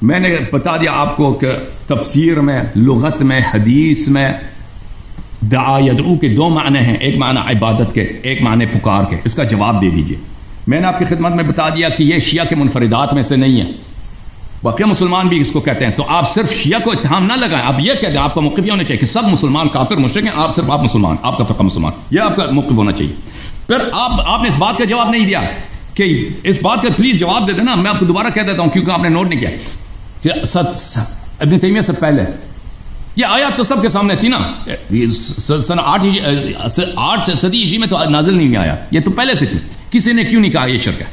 میں نے بتا دیا آپ کو کہ تفسیر میں، لغت میں، حدیث میں دعا یدعو کے دو معنی ہیں، ایک معنی عبادت کے، ایک معنی پکار کے. اس کا جواب دے دیجئے. میں نے آپ کی خدمت میں بتا دیا کہ یہ شیعہ کے منفردات میں سے نہیں ہے، باقی مسلمان بھی اس کو کہتے ہیں. تو آپ صرف شیعہ کو اتہام نہ لگائیں، آپ یہ کہہ دیں، آپ کا موقف یہ ہونا چاہیے کہ سب مسلمان کافر مشرک ہیں، آپ مسلمان، آپ کا فقہ مسلمان، یہ آپ کا موقف ہونا چاہیے. پھر آپ نے اس بات کا جواب نہیں دیا کہ اس بات کا پلیز جواب دے دینا. میں آپ کو دوبارہ کہہ دیتا ہوں کیونکہ آپ نے نوٹ نہیں کیا کہ ابن تیمیہ سے پہلے یہ آیات تو سب کے سامنے تھی نا. سن 8 صدی عیسوی میں تو نازل نہیں آیا، یہ تو پہلے سے تھی. کسی نے کیوں نہیں کہا یہ شرک ہے؟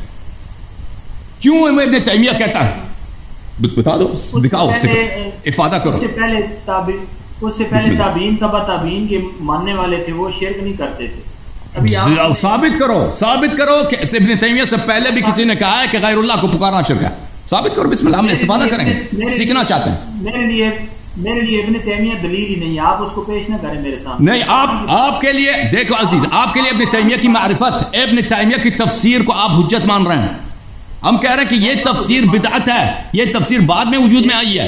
کیوں ابن تیمیہ کہتا ہے؟ بتا دو، دکھاؤ، افادہ کرو. اس سے پہلے تابعین، تبع تابعین کے ماننے والے تھے، وہ شرک نہیں کرتے تھے. ثابت کرو کہ ابن تیمیہ سے پہلے بھی کسی نے کہا ہے کہ غیر اللہ کو پکارنا شرک ہے. ثابت کرو، بسم اللہ، ہم استفادہ کریں گے، سیکھنا چاہتے ہیں. میرے لیے ابن تیمیہ دلیل ہی نہیں ہے، آپ اس کو پیش نہ کریں میرے سامنے. نہیں، آپ کے لیے دیکھو عزیز، آپ کے لیے ابن تیمیہ کی معرفت، ابن تیمیہ کی تفسیر کو آپ حجت مان رہے ہیں. ہم کہہ رہے ہیں کہ یہ تفسیر بدعت ہے، یہ تفسیر بعد میں وجود میں آئی ہے،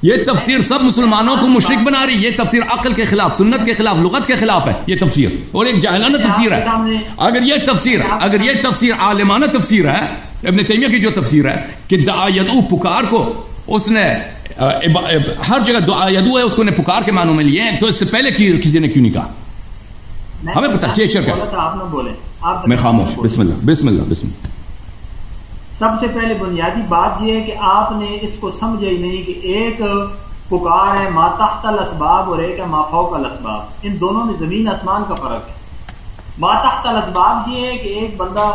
یہ تفسیر سب مسلمانوں کو مشرک بنا رہی ہے. یہ تفسیر عقل کے خلاف، سنت کے خلاف، لغت کے خلاف ہے یہ تفسیر، اور ایک جاہلانہ تفسیر ہے. اگر یہ تفسیر عالمانہ تفسیر ہے، ابن تیمیہ کی جو تفسیر ہے کہ دعا یدعو، پکار کو اس نے ہر جگہ دعا یدعو ہے، اس کو نے پکار کے معنوں میں لیے ہیں، تو اس سے پہلے کسی نے کیوں نہیں کہا؟ ہمیں پتہ چیز شرک ہے. میں خاموش. بسم اللہ. سب سے پہلے بنیادی بات یہ ہے کہ آپ نے اس کو سمجھا ہی نہیں کہ ایک پکار ہے ما تحت الاسباب اور ایک ہے ما فوق الاسباب. ان دونوں میں زمین آسمان کا فرق ہے. ما تحت الاسباب یہ ہے کہ ایک بندہ،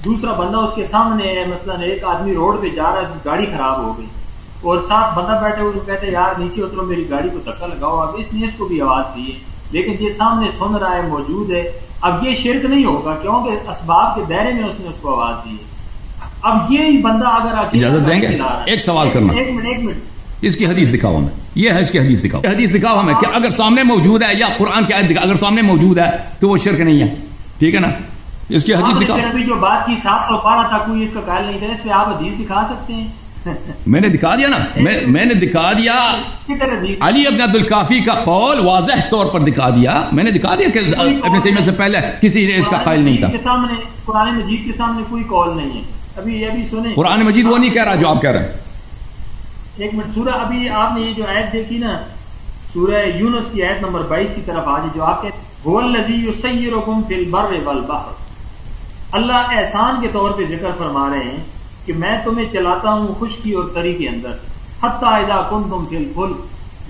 دوسرا بندہ اس کے سامنے ہے، مثلا ایک آدمی روڈ پہ جا رہا ہے، گاڑی خراب ہو گئی، اور ساتھ بندہ بیٹھے ہوئے کہتے ہیں یار نیچے اترو، میری گاڑی کو دھکا لگاؤ. اب اس نے اس کو بھی آواز دی ہے، لیکن یہ سامنے سن رہا ہے، موجود ہے. اب یہ شرک نہیں ہوگا کیونکہ اسباب کے دائرے میں اس نے اس کو آواز دی ہے. اب یہی بندہ اگر اجازت دیں گے ایک سوال کرنا، ایک منٹ اس کی حدیث دکھاؤ ہمیں. یہ ہے اس کی حدیث دکھاؤ ہمیں کہ اگر سامنے موجود ہے، یا قرآن کی آیت دکھاؤ، اگر سامنے موجود ہے تو وہ شرک نہیں ہے. ٹھیک ہے نا؟ اس کی حدیث دکھاؤ. ابھی جو بات کی 712 تھا، کوئی اس کا قائل نہیں تھا، اس پہ آپ حدیث دکھا سکتے ہیں. میں نے دکھا دیا نا، میں نے دکھا دیا. علی ابن عبد الکافی کا قول واضح طور پر دکھا دیا. میں نے دکھا دیا کہ ابن تیمیہ سے پہلے کسی نے اس کا قائل نہیں تھا. قرآن مجید کے سامنے کوئی قول نہیں ہے. ابھی سنیں، قرآن مجید وہ نہیں کہہ رہا جو آپ کہہ رہے ہیں. ایک منٹ، سورہ ابھی آپ نے یہ جو آیت دیکھی نا، سورہ یونس کی آیت نمبر 22 کی طرف آ جائے، جو آپ کہتے ہیں هو الذی یسیرکم فی البر والبحر. اللہ احسان کے طور پہ ذکر فرما رہے ہیں کہ میں تمہیں چلاتا ہوں خشکی اور تری کے اندر، حتی اذا کنتم فی الفلک،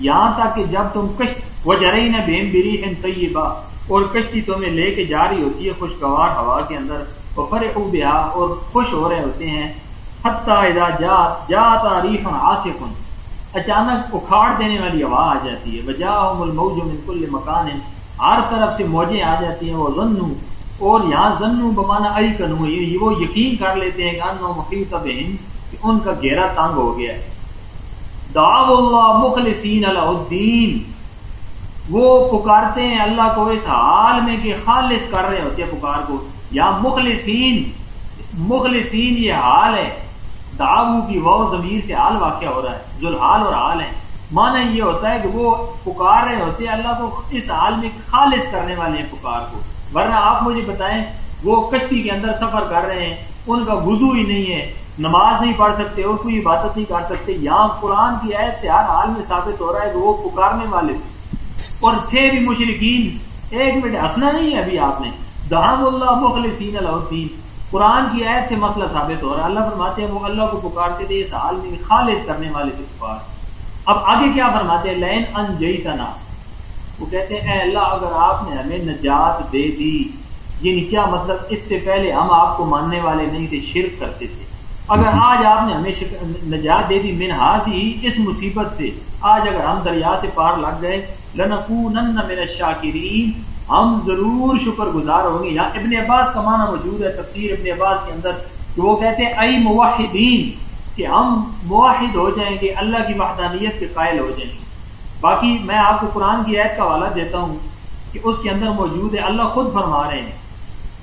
یہاں تک کہ جب تم کشتی وجرین بہم بریح طیبہ، اور کشتی تمہیں لے کے جاری ہوتی ہے خوشگوار ہوا کے اندر، وفرحوا بہا، اور خوش ہو رہے ہوتے ہیں، حتی اذا جاءت ریح عاصف، اچانک اکھاڑ دینے والی ہوا آ جاتی ہے، وجاءہم الموج من کل مکان، ہر طرف سے موجیں آ جاتی ہیں، وظنوا، اور یہاں ظنوا بمعنی ایقنوا، یہ وہ یقین کر لیتے ہیں کہ انہ محیط بہم، کہ ان کا گھیرا تنگ ہو گیا ہے، دعوا اللہ مخلصین لہ الدین، وہ پکارتے ہیں اللہ کو اس حال میں کہ خالص کر رہے ہوتے ہیں پکار کو، یا مخلصین یہ حال ہے، دعو کی واو ضمیر سے حال واقع ہو رہا ہے، ذوالحال اور حال ہے، معنی یہ ہوتا ہے کہ وہ پکار رہے ہوتے ہیں اللہ کو اس حال میں خالص کرنے والے ہیں پکار کو، ورنہ آپ مجھے بتائیں وہ کشتی کے اندر سفر کر رہے ہیں، ان کا وضو ہی نہیں ہے، نماز نہیں پڑھ سکتے اور کوئی عبادت نہیں کر سکتے، یہاں قرآن کی آیت سے ہر حال میں ثابت ہو رہا ہے کہ وہ پکارنے والے اور تھے بھی مشرکین۔ ایک منٹ ہنسنا نہیں ہے ابھی آپ نے، دعوا اللہ مخلصین لہ الدین، قرآن کی آیت سے مسئلہ ثابت ہو رہا ہے، اللہ فرماتے ہیں وہ اللہ کو پکارتے تھے اس حال میں خالص کرنے والے تھے پکار۔ اب آگے کیا فرماتے ہیں، لئن انجیتنا، وہ کہتے ہیں اے اللہ اگر آپ نے ہمیں نجات دے دی، یعنی کیا مطلب، اس سے پہلے ہم آپ کو ماننے والے نہیں تھے، شرک کرتے تھے، اگر آج آپ نے ہمیں نجات دے دی من ہذہ، اس مصیبت سے، آج اگر ہم دریا سے پار لگ گئے، لنکونن من الشاکرین، ہم ضرور شکر گزار ہوں گے۔ یہاں ابن عباس کا معنی موجود ہے تفسیر ابن عباس کے اندر کہ وہ کہتے ہیں ای موحدین، کہ ہم موحد ہو جائیں گے، اللہ کی وحدانیت کے قائل ہو جائیں گے۔ باقی میں آپ کو قرآن کی آیت کا حوالہ دیتا ہوں کہ اس کے اندر موجود ہے، اللہ خود فرما رہے ہیں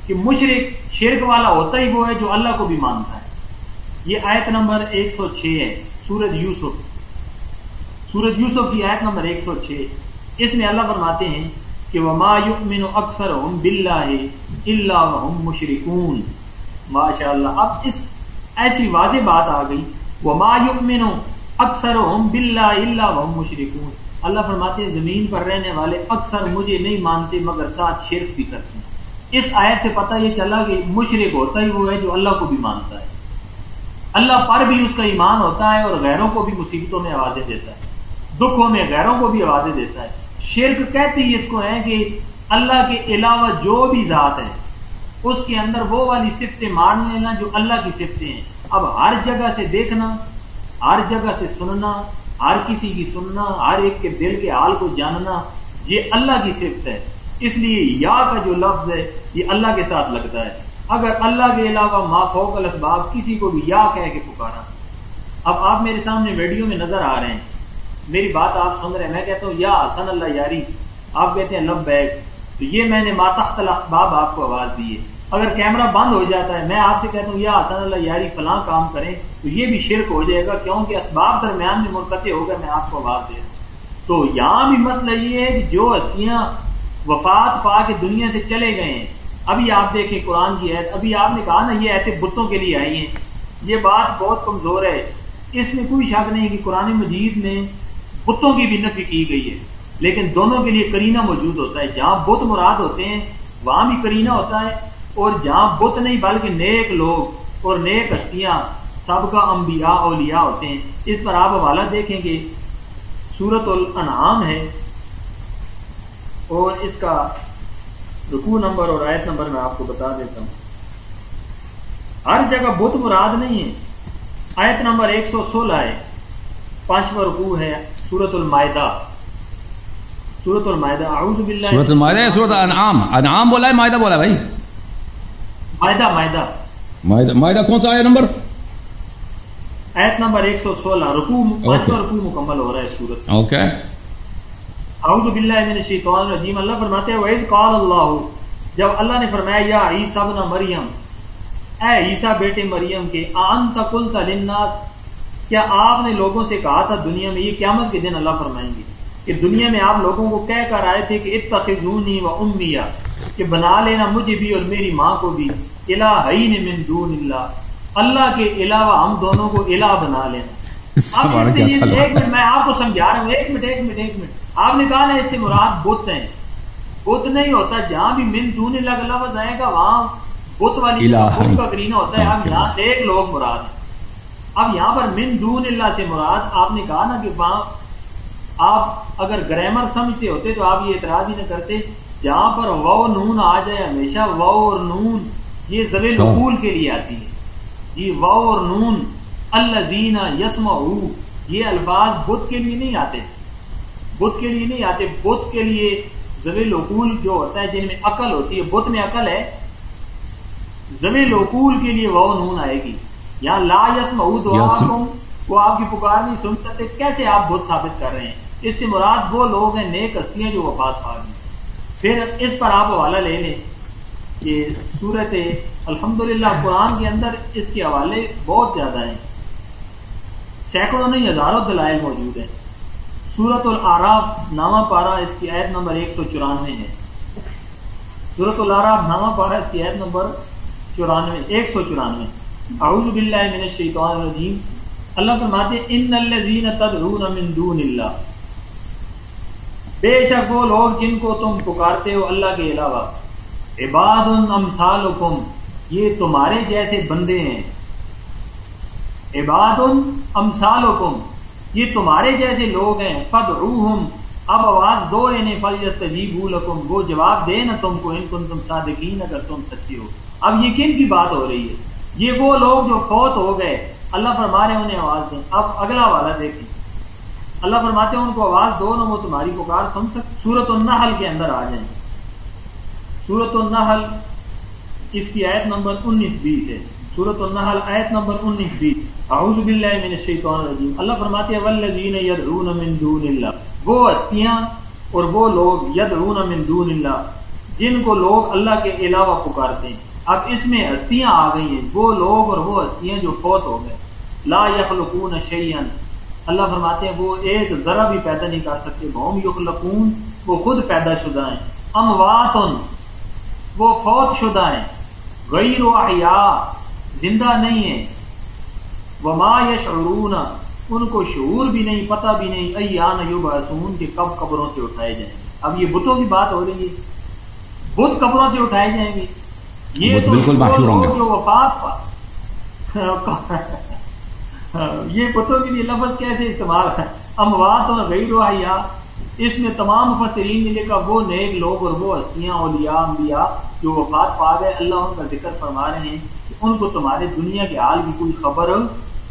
کہ مشرک شرک والا ہوتا ہی وہ ہے جو اللہ کو بھی مانتا ہے۔ یہ آیت نمبر 106 ہے، سورۃ یوسف کی آیت نمبر 106، اس میں اللہ فرماتے ہیں کہ وما یؤمن اکثرهم باللہ الا وهم مشرکون۔ ماشاء اللہ، اب اس ایسی واضح بات آ گئی، وما یؤمن اکثرهم باللہ الا وهم مشرکون، اللہ فرماتے ہیں زمین پر رہنے والے اکثر مجھے نہیں مانتے مگر ساتھ شرک بھی کرتے ہیں۔ اس آیت سے پتہ یہ چلا کہ مشرک ہوتا ہی وہ ہے جو اللہ کو بھی مانتا ہے، اللہ پر بھی اس کا ایمان ہوتا ہے اور غیروں کو بھی مصیبتوں میں آوازیں دیتا ہے، دکھوں میں غیروں کو بھی آوازیں دیتا ہے۔ شرک کہتے ہی اس کو ہے کہ اللہ کے علاوہ جو بھی ذات ہے اس کے اندر وہ والی صفتیں مان لینا جو اللہ کی صفتیں ہیں۔ اب ہر جگہ سے دیکھنا، ہر جگہ سے سننا، ہر کسی کی سننا، ہر ایک کے دل کے حال کو جاننا، یہ اللہ کی صفت ہے، اس لیے یا کا جو لفظ ہے یہ اللہ کے ساتھ لگتا ہے۔ اگر اللہ کے علاوہ ما فوق الاسباب کسی کو بھی یا کہہ کے پکارا، اب آپ میرے سامنے ویڈیو میں نظر آ رہے ہیں، میری بات آپ سن رہے ہیں، میں کہتا ہوں یا حسن اللہ یاری، آپ کہتے ہیں لبیک، تو یہ میں نے ما تحت الاسباب آپ کو آواز دی ہے۔ اگر کیمرہ بند ہو جاتا ہے، میں آپ سے کہتا ہوں یا حسن اللہ یاری فلاں کام کریں، تو یہ بھی شرک ہو جائے گا، کیونکہ اسباب درمیان میں منقطع ہو کر میں آپ کو آواز دے رہا ہوں۔ تو یہاں بھی مسئلہ یہ ہے کہ جو ہستیاں وفات پا کے دنیا سے چلے گئے ہیں، ابھی آپ دیکھیں قرآن کی آیت، ابھی آپ نے کہا نا یہ آیتیں بتوں کے لیے آئی ہیں، یہ بات بہت کمزور ہے، اس میں کوئی شک نہیں کہ قرآن مجید میں بتوں کی بھی نفی کی گئی ہے، لیکن دونوں کے لیے قرینہ موجود ہوتا ہے، جہاں بت مراد ہوتے ہیں وہاں بھی قرینہ ہوتا ہے، اور جہاں بت نہیں بلکہ نیک لوگ اور نیک ہستیاں سب کا انبیاء اولیاء ہوتے ہیں۔ اس پر آپ حوالہ دیکھیں گے، سورۃ الانعام ہے اور اس کا رکوع نمبر اور آیت نمبر میں آپ کو بتا دیتا ہوں۔ ہر جگہ بت مراد نہیں ہے، آیت نمبر 116 ہے، 5واں رکوع ہے، سورۃ المائدہ، سورۃ المائدہ، اعوذ باللہ، سورۃ المائدہ یا سورۃ انعام؟ انعام بولا ہے مائدہ بولا ہے بھائی؟ مائدہ کون سا آیت نمبر؟ آیت نمبر 116، رکوع 5واں رکوع مکمل ہو رہا ہے سورۃ۔ اوکے، اعوذ باللہ من الشیطان الرجیم، اللہ فرماتے ہیں وَإِذْ قَالَ اللَّهُ، جب اللہ نے فرمایا یا عیسیٰ ابن مریم، اے عیسیٰ بیٹے مریم کے، أَأَنْتَ قُلْتَ لِلنَّاسِ، کیا آپ نے لوگوں سے کہا تھا دنیا میں، یہ قیامت کے دن اللہ فرمائیں گے کہ دنیا میں آپ لوگوں کو کہہ کر آئے تھے کہ اتخذونی و امی، کہ بنا لینا مجھے بھی اور میری ماں کو بھی، الہین من دون اللہ، اللہ کے علاوہ ہم دونوں کو الہ بنا لینا۔ اب اس سے یہ ایک منٹ میں آپ کو سمجھا رہا ہوں، ایک منٹ، آپ نے کہا نا اس سے مراد بت ہیں، بت نہیں ہوتا، جہاں بھی من دون اللہ کا لفظ آئے گا وہاں بت والی بت کا کرینہ ہوتا ہے. اب یہاں ایک لوگ مراد ہے. اب یہاں پر من دون اللہ سے مراد آپ نے کہا نا کہ وہاں آپ اگر گرامر سمجھتے ہوتے تو آپ یہ اعتراض ہی نہ کرتے. جہاں پر واو نون آ جائے ہمیشہ واو اور نون یہ ذوی العقول کے لیے آتی ہے. جی واو اور نون الذین یسمعوا یہ الفاظ بت کے لیے نہیں آتے. بت کے لیے نہیں آتے. بت کے لیے ذوی العقول جو ہوتا ہے جن میں عقل ہوتی ہے. بت میں عقل ہے. ذوی العقول کے لیے واو نون آئے گی. یہاں لا یسمعوا دعاءکم وہ آپ کی پکار نہیں سن سکتے. کیسے آپ بت ثابت کر رہے ہیں؟ اس سے مراد وہ لوگ ہیں نیک ہستیاں جو وفات پا گئی. پھر اس پر آپ حوالہ لے لیں کہ سورت الحمدللہ قرآن کے اندر اس کے حوالے بہت زیادہ ہیں. سینکڑوں نہیں ہزاروں دلائل موجود ہیں. سورت الاعراف نامہ پارہ اس کی آیت نمبر 194 ہے. سورت الاعراف نامہ پارہ اس کی آیت نمبر 194. اعوذ باللہ من الشیطان الرجیم. اللہ فرماتے ہیں ان الذین تدعون من دون اللہ بے شک وہ لوگ جن کو تم پکارتے ہو اللہ کے علاوہ عباد امثالکم یہ تمہارے جیسے بندے ہیں. عباد امثالکم یہ تمہارے جیسے لوگ ہیں. فدعوہم اب آواز دو انہیں فلیستجیبوا لکم وہ جواب دے نا تم کو ان کنتم صادقین اگر تم سچے ہو. اب یہ کن کی بات ہو رہی ہے؟ یہ وہ لوگ جو فوت ہو گئے. اللہ فرما رہے ہیں انہیں آواز دیں. اب اگلا والا دیکھیں. اللہ فرماتے ہیں ان کو آواز دو نہ وہ تمہاری پکار سن سکتے. سورۃ النحل کے اندر آ جائیں. سورۃ النحل اس کی آیت نمبر 19-20 ہے. سورۃ النحل آیت نمبر 19-20. اعوذ باللہ من الشیطان الرجیم. اللہ فرماتے ہیں والذین یدعون من دون اللہ وہ ہستیاں اور وہ لوگ یدعون من دون اللہ جن کو لوگ اللہ کے علاوہ پکارتے ہیں. اب اس میں ہستیاں آ گئی ہیں. وہ لوگ اور وہ ہستیاں جو فوت ہو گئے. لا یخلقون شیئا اللہ فرماتے ہیں وہ ایک ذرہ بھی پیدا نہیں کر سکتے. ہم یخلقون وہ خود پیدا شدہ ہیں. اموات وہ فوت شدہ ہیں. غیر احیاء زندہ نہیں ہیں. وما یشعرون ان کو شعور بھی نہیں پتہ بھی نہیں ایان یبعثون کہ کب قبروں سے اٹھائے جائیں. اب یہ بتوں کی بات ہو رہی ہے. بت قبروں سے اٹھائے جائیں گے. یہ تو بالکل مشہور ہوں گے جو وفات پا یہ بتوں کے لیے لفظ کیسے استعمال ہے؟ اموات اور غیر احیاء اس میں تمام مفسرین نے لکھا وہ نیک لوگ اور وہ ہستیاں اولیاء انبیاء جو وفات پا گئے. اللہ ان کا ذکر فرما رہے ہیں کہ ان کو تمہارے دنیا کے حال کی کوئی خبر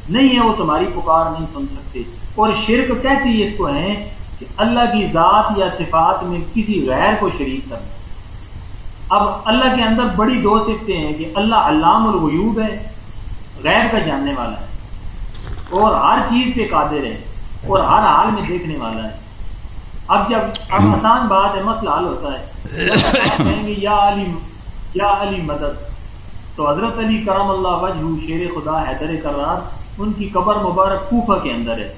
نہیں ہے. وہ تمہاری پکار نہیں سن سکتے. اور شرک کہتی ہے اس کو ہے کہ اللہ کی ذات یا صفات میں کسی غیر کو شریک کرنا. اب اللہ کے اندر بڑی دو صفتیں ہیں کہ اللہ علام الغیوب ہے غیب کا جاننے والا ہے اور ہر چیز پہ قادر ہے اور ہر حال میں دیکھنے والا ہے. اب آسان بات ہے مسئلہ حل ہوتا ہے. کہیں گے یا علی مدد تو حضرت علی کرم اللہ وجہ شیر خدا حیدر کرار ان کی قبر مبارک کوفہ کے اندر ہے.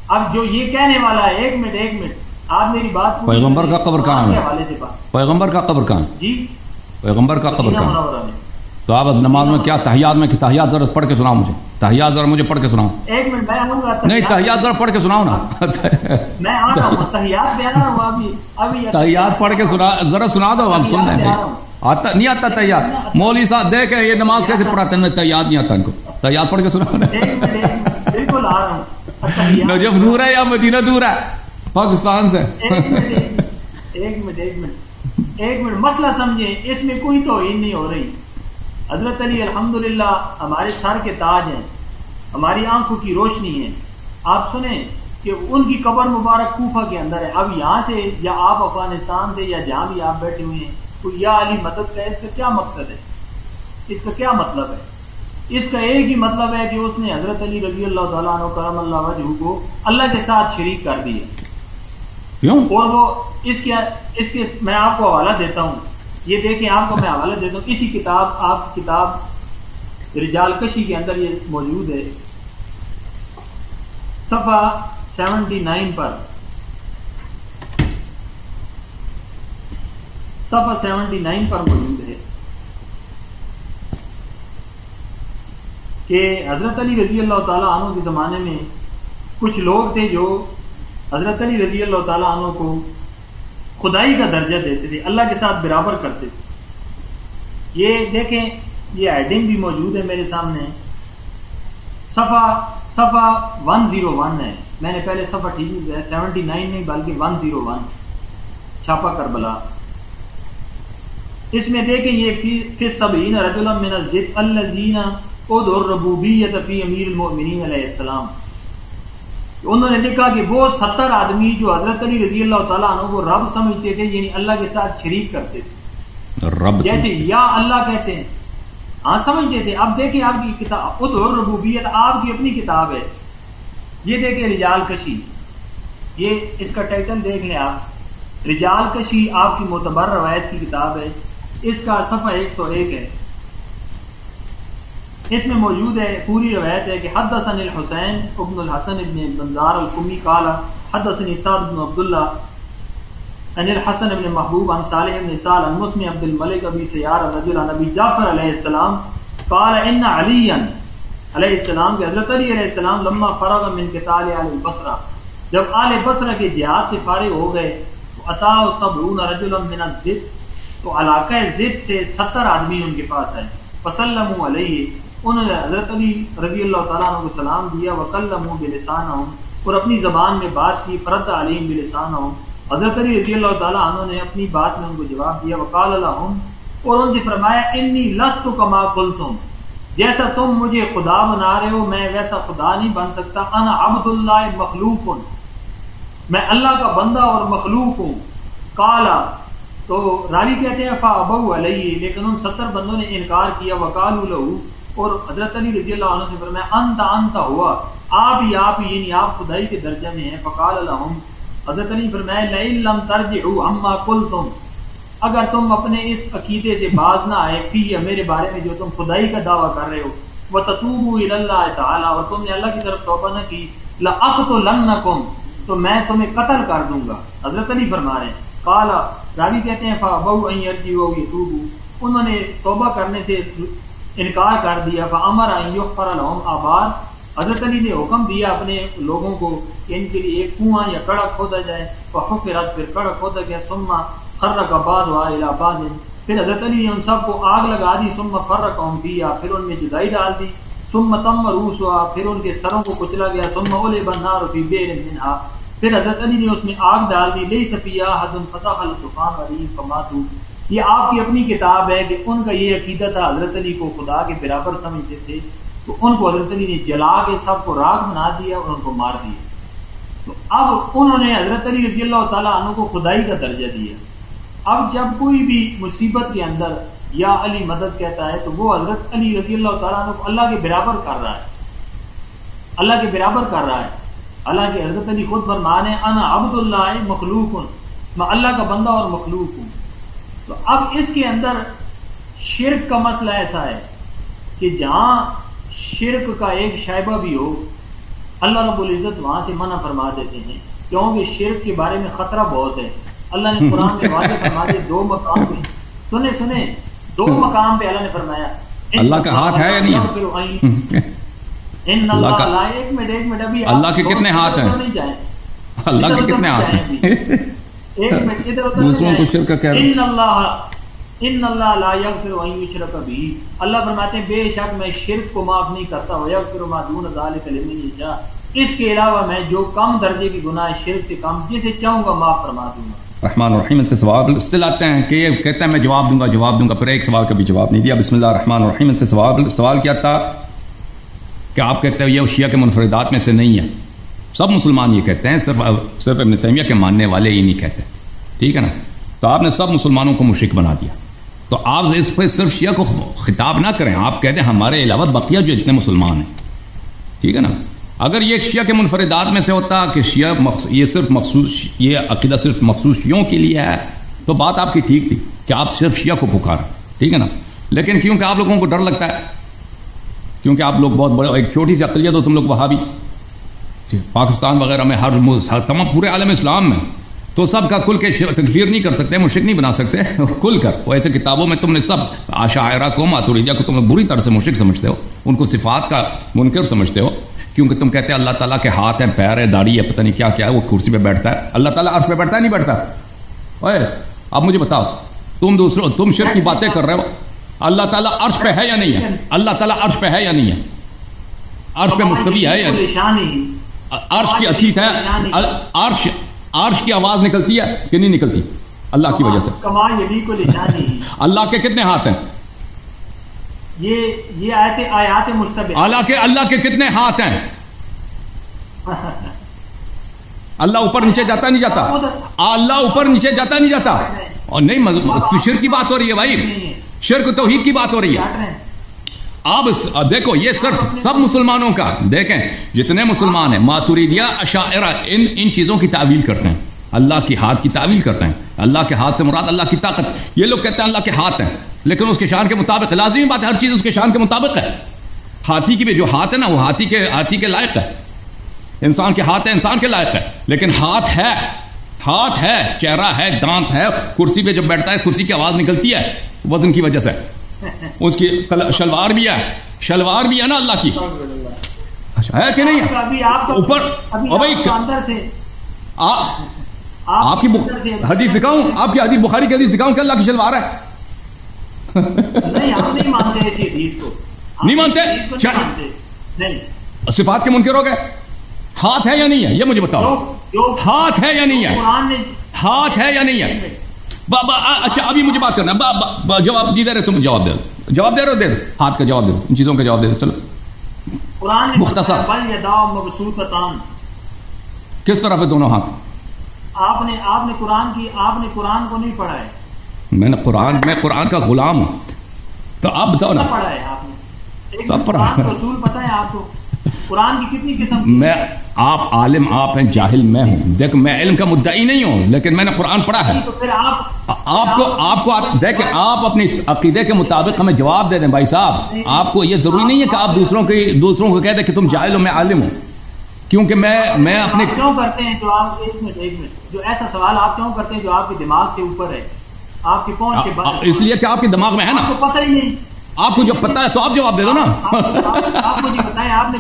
اب جو یہ کہنے والا ہے ایک منٹ آپ میری بات پیغمبر کا قبر کہاں ہے؟ پیغمبر کا قبر کہاں؟ جی پیغمبر کا قبر کہاں؟ تو آپ نماز میں کیا تحیات میں تحیات ضرورت پڑھ کے سناؤ مجھے. تحیات ذرا مجھے پڑھ کے سناؤ. ایک منٹ میں نہیں تحیات ذرا پڑھ کے سناؤ نا. میں آ رہا ہوں تحیات پہ آ رہا ہوں. ابھی تحیات پڑھ کے ذرا سنا دو ہم سن لیں گے. آتا نہیں آتا تحیات؟ مولوی صاحب دیکھیں یہ نماز کیسے پڑھاتے ہیں. تحیات نہیں آتا ان کو. تحیات پڑھ کے سناؤ. بالکل آ رہا ہوں. نجف دور ہے یا مدینہ دور ہے پاکستان سے؟ ایک منٹ مسئلہ سمجھیں. اس میں کوئی توہین نہیں ہو رہی. حضرت علی الحمدللہ ہمارے سر کے تاج ہیں ہماری آنکھوں کی روشنی ہے. آپ سنیں کہ ان کی قبر مبارک کوفہ کے اندر ہے. اب یہاں سے یا آپ افغانستان سے یا جہاں بھی آپ بیٹھے ہوئے ہیں تو یا علی مدد کا اس کا کیا مقصد ہے؟ اس کا کیا مطلب ہے؟ اس کا ایک ہی مطلب ہے کہ اس نے حضرت علی رضی اللہ تعالیٰ عنہ کرم اللہ وجہ کو اللہ کے ساتھ شریک کر دیا. اور وہ اس کے میں آپ کو حوالہ دیتا ہوں. یہ دیکھیں آپ کو میں حوالہ دیتا ہوں. اسی کتاب آپ کی کتاب رجال کشی کے اندر یہ موجود ہے. صفحہ 79 پر موجود ہے کہ حضرت علی رضی اللہ تعالیٰ عنہ کے زمانے میں کچھ لوگ تھے جو حضرت علی رضی اللہ تعالیٰ عنہ کو خدائی کا درجہ دیتے تھے اللہ کے ساتھ برابر کرتے تھے. یہ دیکھیں یہ ہیڈنگ بھی موجود ہے میرے سامنے، صفحہ 101 ہے، میں نے پہلے صفحہ ٹھیک ہے 79 نہیں بلکہ 101 چھاپا کربلا. اس میں دیکھیں یہ فی 70 رجلا من الزد الذین ادعوا الربوبیۃ فی امیر المؤمنین علیہ السلام. انہوں نے لکھا کہ وہ 70 آدمی جو حضرت علی رضی اللہ تعالیٰ عنہ کو رب سمجھتے تھے، یعنی اللہ کے ساتھ شریک کرتے تھے، رب جیسے یا اللہ کہتے ہیں، ہاں سمجھتے تھے. اب دیکھیں آپ کی کتاب ادعوا الربوبیۃ، آپ کی اپنی کتاب ہے، یہ دیکھیں رجال کشی، یہ اس کا ٹائٹل دیکھ لیں آپ، رجال کشی آپ کی معتبر روایت کی کتاب ہے، اس کا صفحہ 101 ہے. اس میں موجود ہے پوری روایت ہے کہ حدثني الحسین ابن الحسن ابن بنزار القمی قال حدثني سعد بن عبداللہ عن الحسن ابن محبوب عن صالح بن سال عن مسلم عبد الملک ابی سیار رجل عن ابی جعفر علیہ السلام قال ان علی علیہ السلام کہ حضرت علی علیہ السلام لما فرغ من قتال اہل البصرہ، جب اہل بصرہ کے جہاد سے فارغ ہو گئے تو عطا 70 رجلا من الزد، تو علاقہ زد سے 70 آدمی ان کے پاس آئے، فسلموا علیہ، انہوں نے حضرت علی رضی اللہ تعالیٰ عنہ کو سلام دیا، وکلموا بلسانہم، اور اپنی زبان میں بات کی، فرد علیہم بلسانہم، حضرت علی رضی اللہ تعالیٰ عنہ نے اپنی بات میں ان کو جواب دیا، وقال لہم، اور ان سے فرمایا انی لست کما قلتم، جیسا تم مجھے خدا بنا رہے ہو میں ویسا خدا نہیں بن سکتا، انا عبد اللہ مخلوق، میں اللہ کا بندہ اور مخلوق ہوں. قالا، تو راوی کہتے ہیں فابوا علیہ، لیکن ان 70 بندوں نے انکار کیا، وقالوا لہو، اور حضرت علی رضی اللہ عنہ سے فرمایا انت ہوا، آپ ہی یعنی آپ خدائی کے درجہ میں ہیں. فقال لہم، حضرت علی فرمایا لئن لم ترجعوا عما قلتم، اگر تم اپنے اس عقیدے سے باز نہ آئے فی میرے بارے میں جو تم خدائی کا دعویٰ کر رہے ہو، وتتوبوا الی اللہ تعالی، اور تم نے اللہ کی طرف توبہ نہ کی، لاقتلنکم، تو میں تمہیں قتل کر دوں گا. حضرت علی فرما رہے ہیں. قال، راوی کہتے ہیں فابوا ان یرجعوا یتوبوا، انہوں نے توبہ کرنے سے انکار کر دیا. فامر ان یغفر لهم آبار، حضرت علی نے حکم دیا اپنے لوگوں کو کہ ان کے لیے ایک کنواں یا کڑا کھودا جائے. فحفرت، پھر کڑا کھودا گیا. ثم خرق بعضها الى بعض، پھر حضرت علی نے ان سب کو آگ لگا دی. ثم فرقهم فيها، پھر ان میں جدائی ڈال دی. ثم تم رؤوسها، پھر ان کے سروں کو کچلا گیا. ثم اولب النار في بئر منها، پھر حضرت علی نے اس میں آگ ڈال دی. لیس فيها احد فتح الطوفان عليهم فماتوا، یہ آپ کی اپنی کتاب ہے کہ ان کا یہ عقیدہ تھا، حضرت علی کو خدا کے برابر سمجھتے تھے، تو ان کو حضرت علی نے جلا کے سب کو راکھ بنا دیا اور ان کو مار دیا. تو اب انہوں نے حضرت علی رضی اللہ تعالیٰ عنہ کو خدائی کا درجہ دیا. اب جب کوئی بھی مصیبت کے اندر یا علی مدد کہتا ہے تو وہ حضرت علی رضی اللہ تعالیٰ عنہ کو اللہ کے برابر کر رہا ہے، اللہ کے برابر کر رہا ہے. حالانکہ حضرت علی خود فرمانے انا عبد اللہ مخلوق، میں اللہ کا بندہ اور مخلوق ہوں. تو اب اس کے اندر شرک کا مسئلہ ایسا ہے کہ جہاں شرک کا ایک شائبہ بھی ہو اللہ رب العزت وہاں سے منع فرما دیتے ہیں، کیونکہ شرک کے بارے میں خطرہ بہت ہے. اللہ نے قرآن میں واضح فرما دیا 2 مقام پہ، سنیں 2 مقام پہ اللہ نے فرمایا اللہ کا ہاتھ ہے یا نہیں؟ اللہ کا ایک منٹ ابھی اللہ کے کتنے ہاتھ ہیں؟ اللہ کے کتنے ہاتھ ہیں؟ دوسروں کو شرک کہہ رہے ہیں. ان اللہ لا یغفر ان یشرک به، اللہ فرماتے ہیں بے شک میں شرک کو معاف نہیں کرتا، ویغفر ما دون ذلک لمن یشاء، اس کے علاوہ میں جو کم درجے کی گناہ شرک سے کم جسے چاہوں گا معاف فرما دوں گا. رحمان الرحیم سے سوال اس لاتے ہیں کہ یہ کہتے ہیں میں جواب دوں گا، پھر ایک سوال کا بھی جواب نہیں دیا. بسم اللہ الرحمن الرحیم سے سوال کیا تھا کہ آپ کہتے ہیں یہ شیعہ کے منفردات میں سے نہیں ہے. سب مسلمان یہ کہتے ہیں، صرف ابن تیمیہ کے ماننے والے یہ نہیں کہتے. ٹھیک ہے نا؟ تو آپ نے سب مسلمانوں کو مشرک بنا دیا. تو آپ اس پہ صرف شیعہ کو خطاب نہ کریں، آپ کہتے ہیں ہمارے علاوہ بقیہ جو جتنے مسلمان ہیں. ٹھیک ہے نا؟ اگر یہ شیعہ کے منفردات میں سے ہوتا کہ شیعہ یہ صرف مخصوص، یہ عقیدہ صرف مخصوص شیعوں کے لیے ہے، تو بات آپ کی ٹھیک تھی کہ آپ صرف شیعہ کو پکاریں. ٹھیک ہے نا؟ لیکن کیونکہ آپ لوگوں کو ڈر لگتا ہے، کیونکہ آپ لوگ بہت بڑے ایک چھوٹی سی اقلیت ہو تم لوگ وہابی، پاکستان وغیرہ میں ہر تمام پورے عالم اسلام میں تو سب کا کھل کے تکفیر نہیں کر سکتے، مشرک نہیں بنا سکتے کھل کر. وہ ایسے کتابوں میں تم نے سب عاشاعرہ کو ماتوریدیہ کو تم بری طرح سے مشرک سمجھتے ہو، ان کو صفات کا منکر سمجھتے ہو، کیونکہ تم کہتے ہیں اللہ تعالیٰ کے ہاتھ ہیں، پیر ہے، داڑھی ہے، پتہ نہیں کیا کیا ہے، وہ کرسی پہ بیٹھتا ہے. اللہ تعالیٰ عرش پہ بیٹھتا ہے نہیں بیٹھتا؟ اوے اب مجھے بتاؤ، تم شرک کی باتیں کر رہے ہو، اللہ تعالیٰ عرش پہ ہے یا نہیں ہے؟ اللہ تعالیٰ عرش پہ ہے یا نہیں ہے؟ عرش پہ مستوی ہے یا نہیں؟ عرش کی اتھیت ہے؟ عرش کی آواز نکلتی ہے کہ نہیں نکلتی اللہ کی وجہ سے؟ اللہ کے کتنے ہاتھ ہیں؟ یہ آیات مشتبہ، اللہ کے کتنے ہاتھ ہیں؟ اللہ اوپر نیچے جاتا نہیں جاتا؟ اللہ اوپر نیچے جاتا نہیں جاتا؟ اور نہیں، شرک کی بات ہو رہی ہے بھائی، شرک توحید کی بات ہو رہی ہے۔ آپ دیکھو یہ صرف سب مسلمانوں کا، دیکھیں جتنے مسلمان ہیں ماتوریدیہ اشاعرہ ان چیزوں کی تعویل کرتے ہیں، اللہ کی ہاتھ کی تعویل کرتے ہیں، اللہ کے ہاتھ سے مراد اللہ کی طاقت، یہ لوگ کہتے ہیں اللہ کے ہاتھ ہیں، لیکن اس کے شان کے مطابق، لازمی بات ہے ہر چیز اس کے شان کے مطابق ہے۔ ہاتھی کی بھی جو ہاتھ ہے نا وہ ہاتھی کے لائق ہے، انسان کے ہاتھ ہے انسان کے لائق ہے، لیکن ہاتھ ہے، چہرہ ہے، دانت ہے، کرسی پہ جب بیٹھتا ہے کرسی کی آواز نکلتی ہے وزن کی وجہ سے، اس کی شلوار بھی ہے نا اللہ کی، ہے کہ نہیں ہے؟ اوپر آپ کی حدیث دکھاؤں، آپ کی حدیث بخاری کی حدیث دکھاؤں کہ اللہ کی شلوار ہے؟ نہیں، ہم نہیں مانتے اس حدیث کو، نہیں مانتے؟ صفات کے منکر ہو گئے۔ ہاتھ ہے یا نہیں ہے یہ مجھے بتاؤ، ہاتھ ہے یا نہیں ہے؟ ہاتھ ہے یا نہیں ہے؟ اچھا ابھی مجھے بات کرنا، جواب دے رہے، تم جواب دے رہے ہو، دے دو ہاتھ کا جواب دے دو، ان چیزوں کا جواب دے دو، چلو مختصر۔ کس طرف ہے دونوں ہاتھ؟ آپ نے قرآن کو نہیں پڑھا ہے؟ میں قرآن کا غلام ہوں، تو آپ بتاؤ نا، پڑھا ہے آپ نے؟ سب پڑھا ہے، اصول پتہ ہے آپ کو قرآن کی کتنی قسم؟ میں آپ عالم آپ ہیں، جاہل میں ہوں، دیکھ میں علم کا مدعی نہیں ہوں، لیکن میں نے قرآن پڑھا ہے۔ تو پھر آپ کو دیکھیں، آپ اپنے عقیدے کے مطابق ہمیں جواب دے دیں بھائی صاحب، آپ کو یہ ضروری نہیں ہے کہ آپ دوسروں کو کہہ دیں کہ تم جاہل ہو میں عالم ہوں، کیونکہ میں اپنے کیوں کرتے ہیں جو آپ ایک منٹ جو ایسا سوال آپ کیوں کرتے ہیں جو آپ کے دماغ سے اوپر ہے، آپ کی پہنچ کے بعد؟ اس لیے کہ آپ کے دماغ میں ہے نا، آپ کو پتہ ہی نہیں، آپ کو جب پتہ ہے تو آپ جواب دے دو نا۔ آپ مجھے بتائیں، آپ نے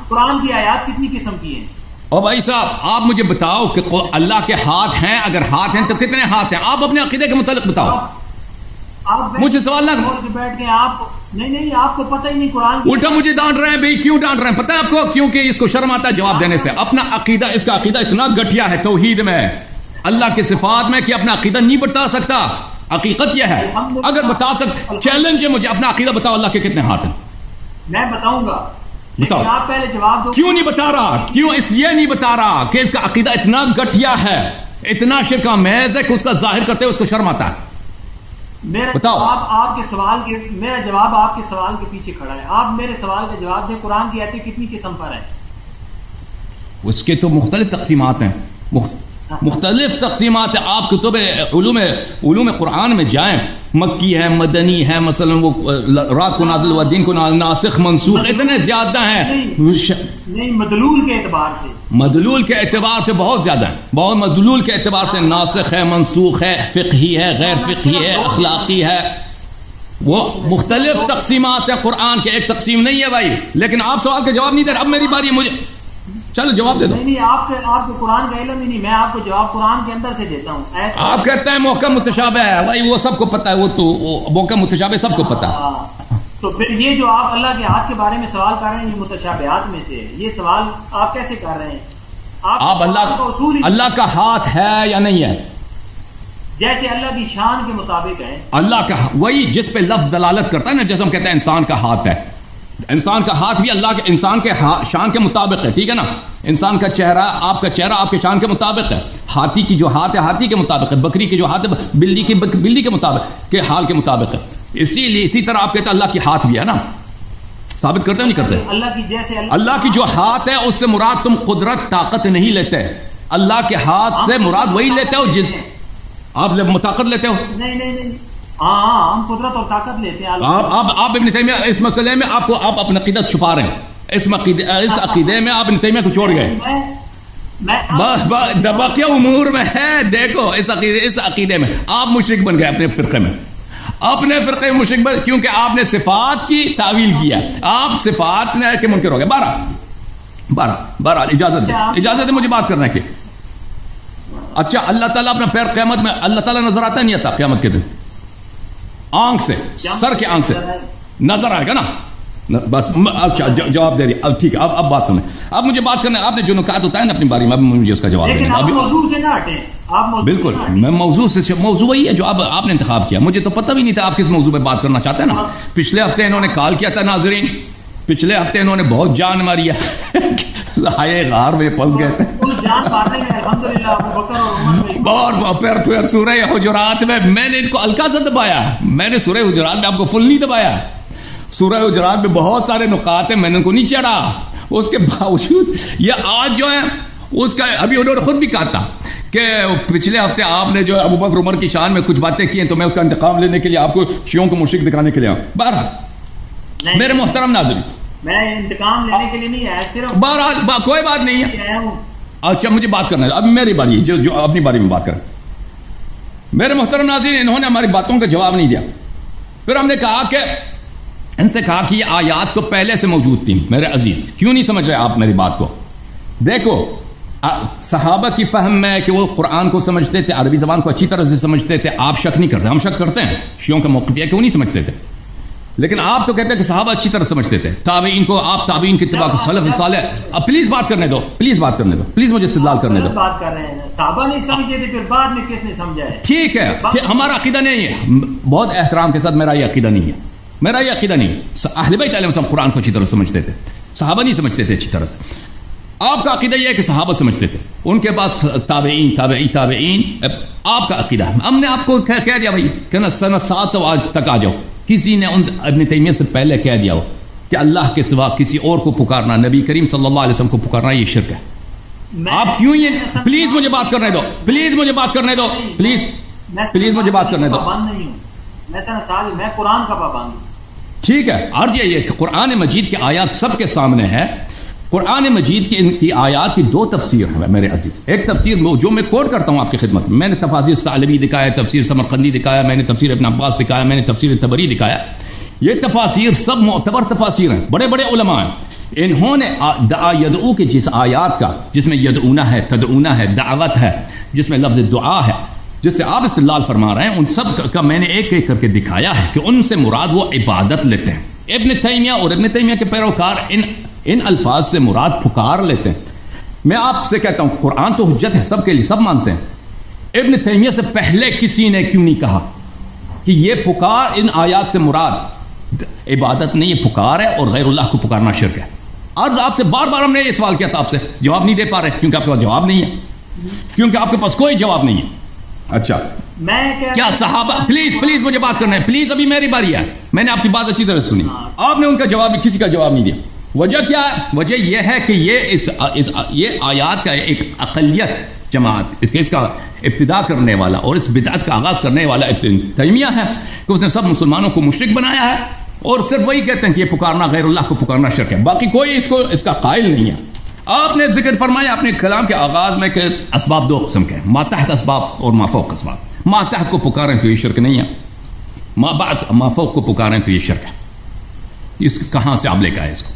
قرآن کی آیات کتنی قسم کی ہیں؟ اور بھائی صاحب آپ مجھے بتاؤ کہ اللہ کے ہاتھ ہیں، اگر ہاتھ ہیں تو کتنے ہاتھ ہیں؟ آپ اپنے عقیدے کے متعلق بتاؤ، مجھے سوال نہ بیٹھ کے آپ نہیں آپ کو پتہ ہی نہیں قرآن، الٹا مجھے ڈانٹ رہے ہیں بھائی، کیوں ڈانٹ رہے ہیں پتہ ہے آپ کو؟ کیونکہ اس کو شرم آتا ہے جواب دینے سے، اپنا عقیدہ، اس کا عقیدہ اتنا گٹھیا ہے توحید میں، اللہ کے صفات میں، کہ اپنا عقیدہ نہیں بتا سکتا۔ حقیقت یہ ہے، اگر بتا سکتے، چیلنج ہے مجھے، اپنا عقیدہ بتاؤ اللہ کے کتنے ہاتھ ہیں؟ میں بتاؤں گا، بتاؤ۔ آپ پہلے جواب دو۔ کیوں نہیں بتا رہا؟ کیوں اس لیے نہیں بتا رہا کہ اس کا عقیدہ اتنا گٹھیا ہے، اتنا شرک آمیز ہے کہ اس کا ظاہر کرتے ہوئے اس کو شرم آتا ہے۔ میرا جواب آپ کے سوال کے پیچھے کھڑا ہے، آپ میرے سوال کا جواب دیں، قرآن کی آیتیں کتنی قسم پر ہیں؟ اس کے تو مختلف تقسیمات ہیں، مختلف تقسیمات ہیں۔ آپ کتب علوم قرآن میں جائیں، مکی ہے، مدنی ہے، مثلا وہ رات کو نازل ہوا، دین کو ناسخ منسوخ، اتنے زیادہ ہیں۔ نہیں، مدلول کے اعتبار سے، مدلول کے اعتبار سے بہت زیادہ ہیں، بہت مدلول کے اعتبار سے ناسخ ہے، منسوخ ہے، فقہی ہے، غیر فقہی ہے، اخلاقی ہے، وہ مختلف تقسیمات ہیں قرآن کے، ایک تقسیم نہیں ہے بھائی۔ لیکن آپ سوال کا جواب نہیں دے رہے، اب میری باری ہے، مجھے چلو جواب دے دو۔ نہیں، آپ کو قرآن کا علم ہی نہیں، میں آپ کو جواب قرآن کے اندر سے دیتا ہوں۔ آپ کہتے ہیں محکم متشابہ ہے، بھائی وہ سب کو پتہ ہے، وہ تو محکم متشابہ سب کو پتہ ہے۔ تو پھر یہ جو آپ اللہ کے ہاتھ کے بارے میں سوال کر رہے ہیں، یہ متشابہات میں سے، یہ سوال آپ کیسے کر رہے ہیں؟ آپ اللہ کا ہاتھ ہے یا نہیں ہے؟ جیسے اللہ کی شان کے مطابق ہے، اللہ کا وہی جس پہ لفظ دلالت کرتا ہے نا، جیسے ہم کہتے ہیں انسان کا ہاتھ ہے، انسان کا ہاتھ بھی اللہ کے انسان کے شان کے مطابق ہے، ٹھیک ہے نا؟ انسان کا چہرہ آپ کے شان کے مطابق ہے، ہاتھی کی جو ہاتھ ہے ہاتھی کے مطابق ہے، بکری کی جو ہاتھ ہے بلی کے مطابق کے حال کے مطابق ہے۔ اسی طرح آپ کہتے ہیں اللہ کی ہاتھ بھی ہے نا، ثابت کرتے نہیں کرتے؟ اللہ کی جو ہاتھ ہے اس سے مراد تم قدرت طاقت نہیں لیتے، اللہ کے ہاتھ سے مراد وہی لیتے ہو جس آپ طاقت لیتے ہو۔ نہیں، ہاں ہم قدرت اور طاقت لیتے ہیں۔ آپ ابن تیمیہ اس مسئلے میں آپ اپنا عقیدہ چھپا رہے ہیں، اس عقیدے میں آپ ابن تیمیہ کو چھوڑ گئے۔ بس باقی امور میں ہے، دیکھو اس عقیدے میں آپ مشرک بن گئے، اپنے فرقے میں مشرک بن، کیونکہ آپ نے صفات کی تعویل کیا، آپ صفات کے منکر ہو گئے۔ بہرحال اجازت ہے مجھے بات کرنے کی۔ اچھا اللہ تعالیٰ اپنا پیر قیامت میں، اللہ تعالیٰ نظر آتا نہیں آتا قیامت کے دن؟ آنکھ سے، سر کے آنکھ سے نظر آئے گا نا. بس جواب دے رہی. اب ٹھیک ہے، اب بات سنیں. اب مجھے بات کرنا، آپ نے جو نکات ہوتا ہے نا اپنی باری میں، اب مجھے اس کا جواب دینا. ابھی موضوع سے نہ ہٹیں. بالکل میں موضوع سے، موضوع وہی ہے جو اب آپ نے انتخاب کیا. مجھے تو پتہ بھی نہیں تھا آپ کس موضوع پہ بات کرنا چاہتے ہیں نا. پچھلے ہفتے انہوں نے کال کیا تھا ناظرین، پچھلے ہفتے انہوں نے بہت جان ماری ہے، آئے غار میں پھنس گئے تھے. اور پھر سورہ حجرات میں نے ان کو ہلکا سا دبایا. میں نے سورہ حجرات میں آپ کو فل نہیں دبایا. سورہ حجرات میں بہت سارے نکات ہیں، میں نے ان کو نہیں چڑھا. اس کے باوجود یہ آج جو ہے اس کا، ابھی انہوں نے خود بھی کہا تھا کہ پچھلے ہفتے آپ نے جو ابو بکر عمر کی شان میں کچھ باتیں کی ہیں تو میں اس کا انتقام لینے کے لیے آپ کو شیعوں کو مشرک دکھانے کے لیے آؤں. بہرحال میرے محترم ناظرین، میں انتقام لینے کے لیے نہیں آیا، صرف بہرحال کوئی بات نہیں ہے. اچھا مجھے بات کرنا ہے، اب میری باری ہے جو اپنی باری میں بات کریں. میرے محترم ناظرین، انہوں نے ہماری باتوں کا جواب نہیں دیا. پھر ہم نے کہا کہ ان سے کہا کہ یہ آیات تو پہلے سے موجود تھیں. میرے عزیز کیوں نہیں سمجھ رہے آپ میری بات کو؟ دیکھو صحابہ کی فہم میں کہ وہ قرآن کو سمجھتے تھے، عربی زبان کو اچھی طرح سے سمجھتے تھے. آپ شک نہیں کرتے، ہم شک کرتے ہیں. شیعوں کا موقف یہ ہے کہ وہ نہیں سمجھتے تھے، لیکن آپ تو کہتے ہیں کہ صحابہ اچھی طرح سمجھتے تھے. تابعین کو آپ تابعین کی اتباع کو سلف صالح. اب پلیز بات کرنے دو، پلیز بات کرنے دو، پلیز مجھے استدلال کرنے دو. بات کر رہے ہیں صحابہ نہیں سمجھتے تھے، پھر بعد میں کس نے سمجھا ہے؟ ٹھیک ہے، ہمارا عقیدہ نہیں ہے. بہت احترام کے ساتھ میرا یہ عقیدہ نہیں ہے، میرا یہ عقیدہ نہیں ہے. اہل بیت علیہ السلام قرآن کو اچھی طرح سمجھتے تھے، صحابہ نہیں سمجھتے تھے اچھی طرح سے. آپ کا عقیدہ یہ ہے کہ صحابہ سمجھتے تھے، ان کے پاس تابعین. آپ کا عقیدہ ہم نے آپ کو کہہ دیا بھائی کہ نا سنہ 700 آج تک آ جاؤ. کسی نے ان ابن تیمیہ سے پہلے کہہ دیا ہو کہ اللہ کے سوا کسی اور کو پکارنا، نبی کریم صلی اللہ علیہ وسلم کو پکارنا یہ شرک ہے. آپ کیوں یہ، پلیز مجھے بات کرنے دو، پلیز مجھے بات کرنے دو، پلیز مجھے بات کرنے دو. میں قرآن کا پابند ہوں. ٹھیک ہے، عرض یہ ہے کہ قرآن مجید کی آیات سب کے سامنے ہے. قرآن مجید کی ان کی آیات کی دو تفسیر ہیں میرے عزیز. ایک تفسیر جو میں کوٹ کرتا ہوں آپ کی خدمت میں نے تفاسیر ثعلبی دکھایا، تفسیر سمرقندی دکھایا، میں نے تفسیر ابن عباس دکھایا، میں نے تفسیر طبری دکھایا. یہ تفاسیر سب معتبر تفاسیر ہیں، بڑے بڑے علماء ہیں. انہوں نے دعا یدعو کے جس آیات کا، جس میں یدعونا ہے، تدعونا ہے، دعوت ہے، جس میں لفظ دعا ہے، جس سے آپ استدلال فرما رہے ہیں، ان سب کا میں نے ایک ایک کر کے دکھایا ہے کہ ان سے مراد وہ عبادت لیتے ہیں. ابن تیمیہ اور ابن تیمیہ کے پیروکار ان الفاظ سے مراد پکار لیتے ہیں. میں آپ سے کہتا ہوں کہ قرآن تو حجت ہے سب کے لیے، سب مانتے ہیں. ابن تیمیہ سے پہلے کسی نے کیوں نہیں کہا کہ یہ پکار ان آیات سے مراد عبادت نہیں، یہ پکار ہے اور غیر اللہ کو پکارنا شرک ہے. عرض آپ سے بار بار ہم نے یہ سوال کیا تھا، آپ سے جواب نہیں دے پا رہے کیونکہ آپ کے پاس جواب نہیں ہے، کیونکہ آپ کے پاس کوئی جواب نہیں ہے. اچھا کیا صحابہ، پلیز مجھے بات کرنا ہے، پلیز ابھی میری باری ہے. میں نے آپ کی بات اچھی طرح سنی، آپ نے ان کا جواب، کسی کا جواب نہیں دیا. وجہ کیا ہے؟ وجہ یہ ہے کہ یہ آیات کا ایک اقلیت جماعت، اس کا ابتدا کرنے والا اور اس بدعت کا آغاز کرنے والا ابن تیمیہ ہے کہ اس نے سب مسلمانوں کو مشرک بنایا ہے اور صرف وہی کہتے ہیں کہ یہ پکارنا غیر اللہ کو پکارنا شرک ہے. باقی کوئی اس کا قائل نہیں ہے. آپ نے ذکر فرمایا اپنے کلام کے آغاز میں کہ اسباب دو قسم کے ہیں، ما تحت اسباب اور ما فوق اسباب. ما تحت کو پکاریں تو یہ شرک نہیں ہے، ما فوق کو پکاریں تو یہ شرک ہے. اس کہاں سے آپ لے کے آئے اس کو؟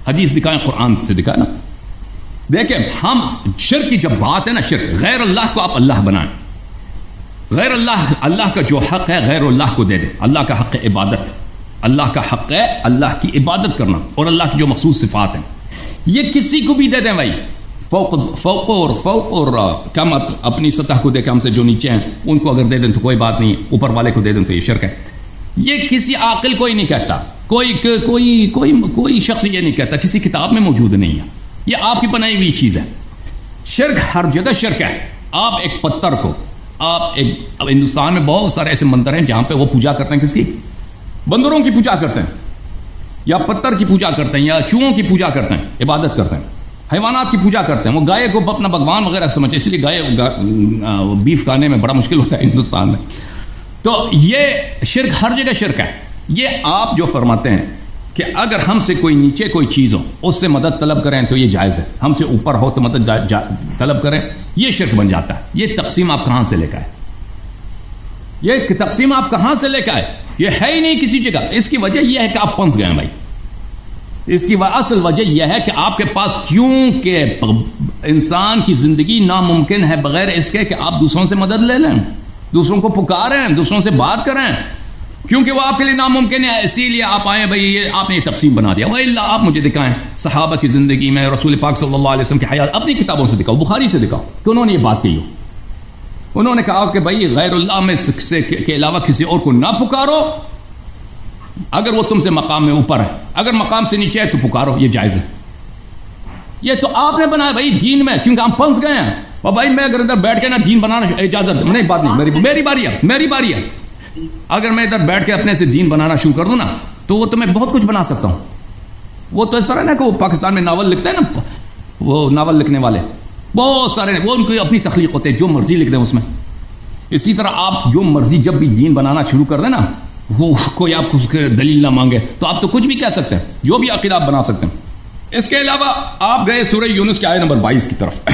حدیث دکھائیں، قرآن سے دکھائیں نا. دیکھیں ہم شرک کی جب بات ہے نا، شرک غیر اللہ کو آپ اللہ بنائیں، غیر اللہ کا جو حق ہے غیر اللہ کو دے دیں. اللہ کا حق ہے عبادت، اللہ کا حق ہے اللہ کی عبادت کرنا اور اللہ کی جو مخصوص صفات ہیں یہ کسی کو بھی دے دیں بھائی. فوق اور کم اپنی سطح کو دے کے ہم سے جو نیچے ہیں ان کو اگر دے دیں تو کوئی بات نہیں، اوپر والے کو دے دیں تو یہ شرک ہے. یہ کسی عاقل کو ہی نہیں کہتا، کوئی شخص یہ نہیں کہتا، کسی کتاب میں موجود نہیں ہے، یہ آپ کی بنائی ہوئی چیز ہے. شرک ہر جگہ شرک ہے. آپ ایک پتھر کو، اب ہندوستان میں بہت سارے ایسے مندر ہیں جہاں پہ وہ پوجا کرتے ہیں، کس کی؟ بندروں کی پوجا کرتے ہیں، یا پتھر کی پوجا کرتے ہیں، یا چوہوں کی پوجا کرتے ہیں، عبادت کرتے ہیں، حیوانات کی پوجا کرتے ہیں. وہ گائے کو اپنا بھگوان وغیرہ سمجھتے، اس لیے گائے بیف کھانے میں بڑا مشکل ہوتا ہے ہندوستان میں. تو یہ شرک ہر جگہ شرک ہے. یہ آپ جو فرماتے ہیں کہ اگر ہم سے کوئی نیچے کوئی چیز ہو اس سے مدد طلب کریں تو یہ جائز ہے، ہم سے اوپر ہو تو مدد طلب کریں، یہ شرک بن جاتا ہے. یہ تقسیم آپ کہاں سے لے کے آئے؟ یہ تقسیم آپ کہاں سے لے کے آئے؟ یہ ہے ہی نہیں کسی جگہ. اس کی وجہ یہ ہے کہ آپ پھنس گئے بھائی. اس کی اصل وجہ یہ ہے کہ آپ کے پاس، کیونکہ انسان کی زندگی ناممکن ہے بغیر اس کے کہ آپ دوسروں سے مدد لے لیں، دوسروں کو پکاریں، دوسروں سے بات کریں. کیونکہ وہ آپ کے لیے ناممکن ہے، اسی لیے آپ آئے بھائی یہ آپ نے یہ تقسیم بنا دیا. وہ اللہ آپ مجھے دکھائیں صحابہ کی زندگی میں رسول پاک صلی اللہ علیہ وسلم کی حیات اپنی کتابوں سے دکھاؤ، بخاری سے دکھاؤ کہ انہوں نے یہ بات کہی ہو. انہوں نے کہا کہ بھائی غیر اللہ میں سے کے علاوہ کسی اور کو نہ پکارو، اگر وہ تم سے مقام میں اوپر ہے، اگر مقام سے نیچے ہے تو پکارو، یہ جائز ہے. یہ تو آپ نے بنایا بھائی دین میں، کیونکہ ہم پھنس گئے ہیں. اور بھائی میں اگر ادھر بیٹھ کے نا دین بنانا اجازت نہیں، بات نہیں، میری باری ہے. اگر میں ادھر بیٹھ کے اپنے سے دین بنانا شروع کر دوں نا تو وہ تو میں بہت کچھ بنا سکتا ہوں. وہ تو اس طرح نا کہ وہ پاکستان میں ناول لکھتے ہیں نا، وہ ناول لکھنے والے بہت سارے، وہ ان کی اپنی تخلیق ہوتے ہیں، جو مرضی لکھ دیں اس میں. اسی طرح آپ جو مرضی جب بھی دین بنانا شروع کر دیں نا، وہ کوئی آپ کو اس کے دلیل نہ مانگے تو آپ تو کچھ بھی کہہ سکتے ہیں، جو بھی عقیدہ آپ بنا سکتے ہیں. اس کے علاوہ آپ گئے سورہ یونس کی آیت نمبر 22 کی طرف.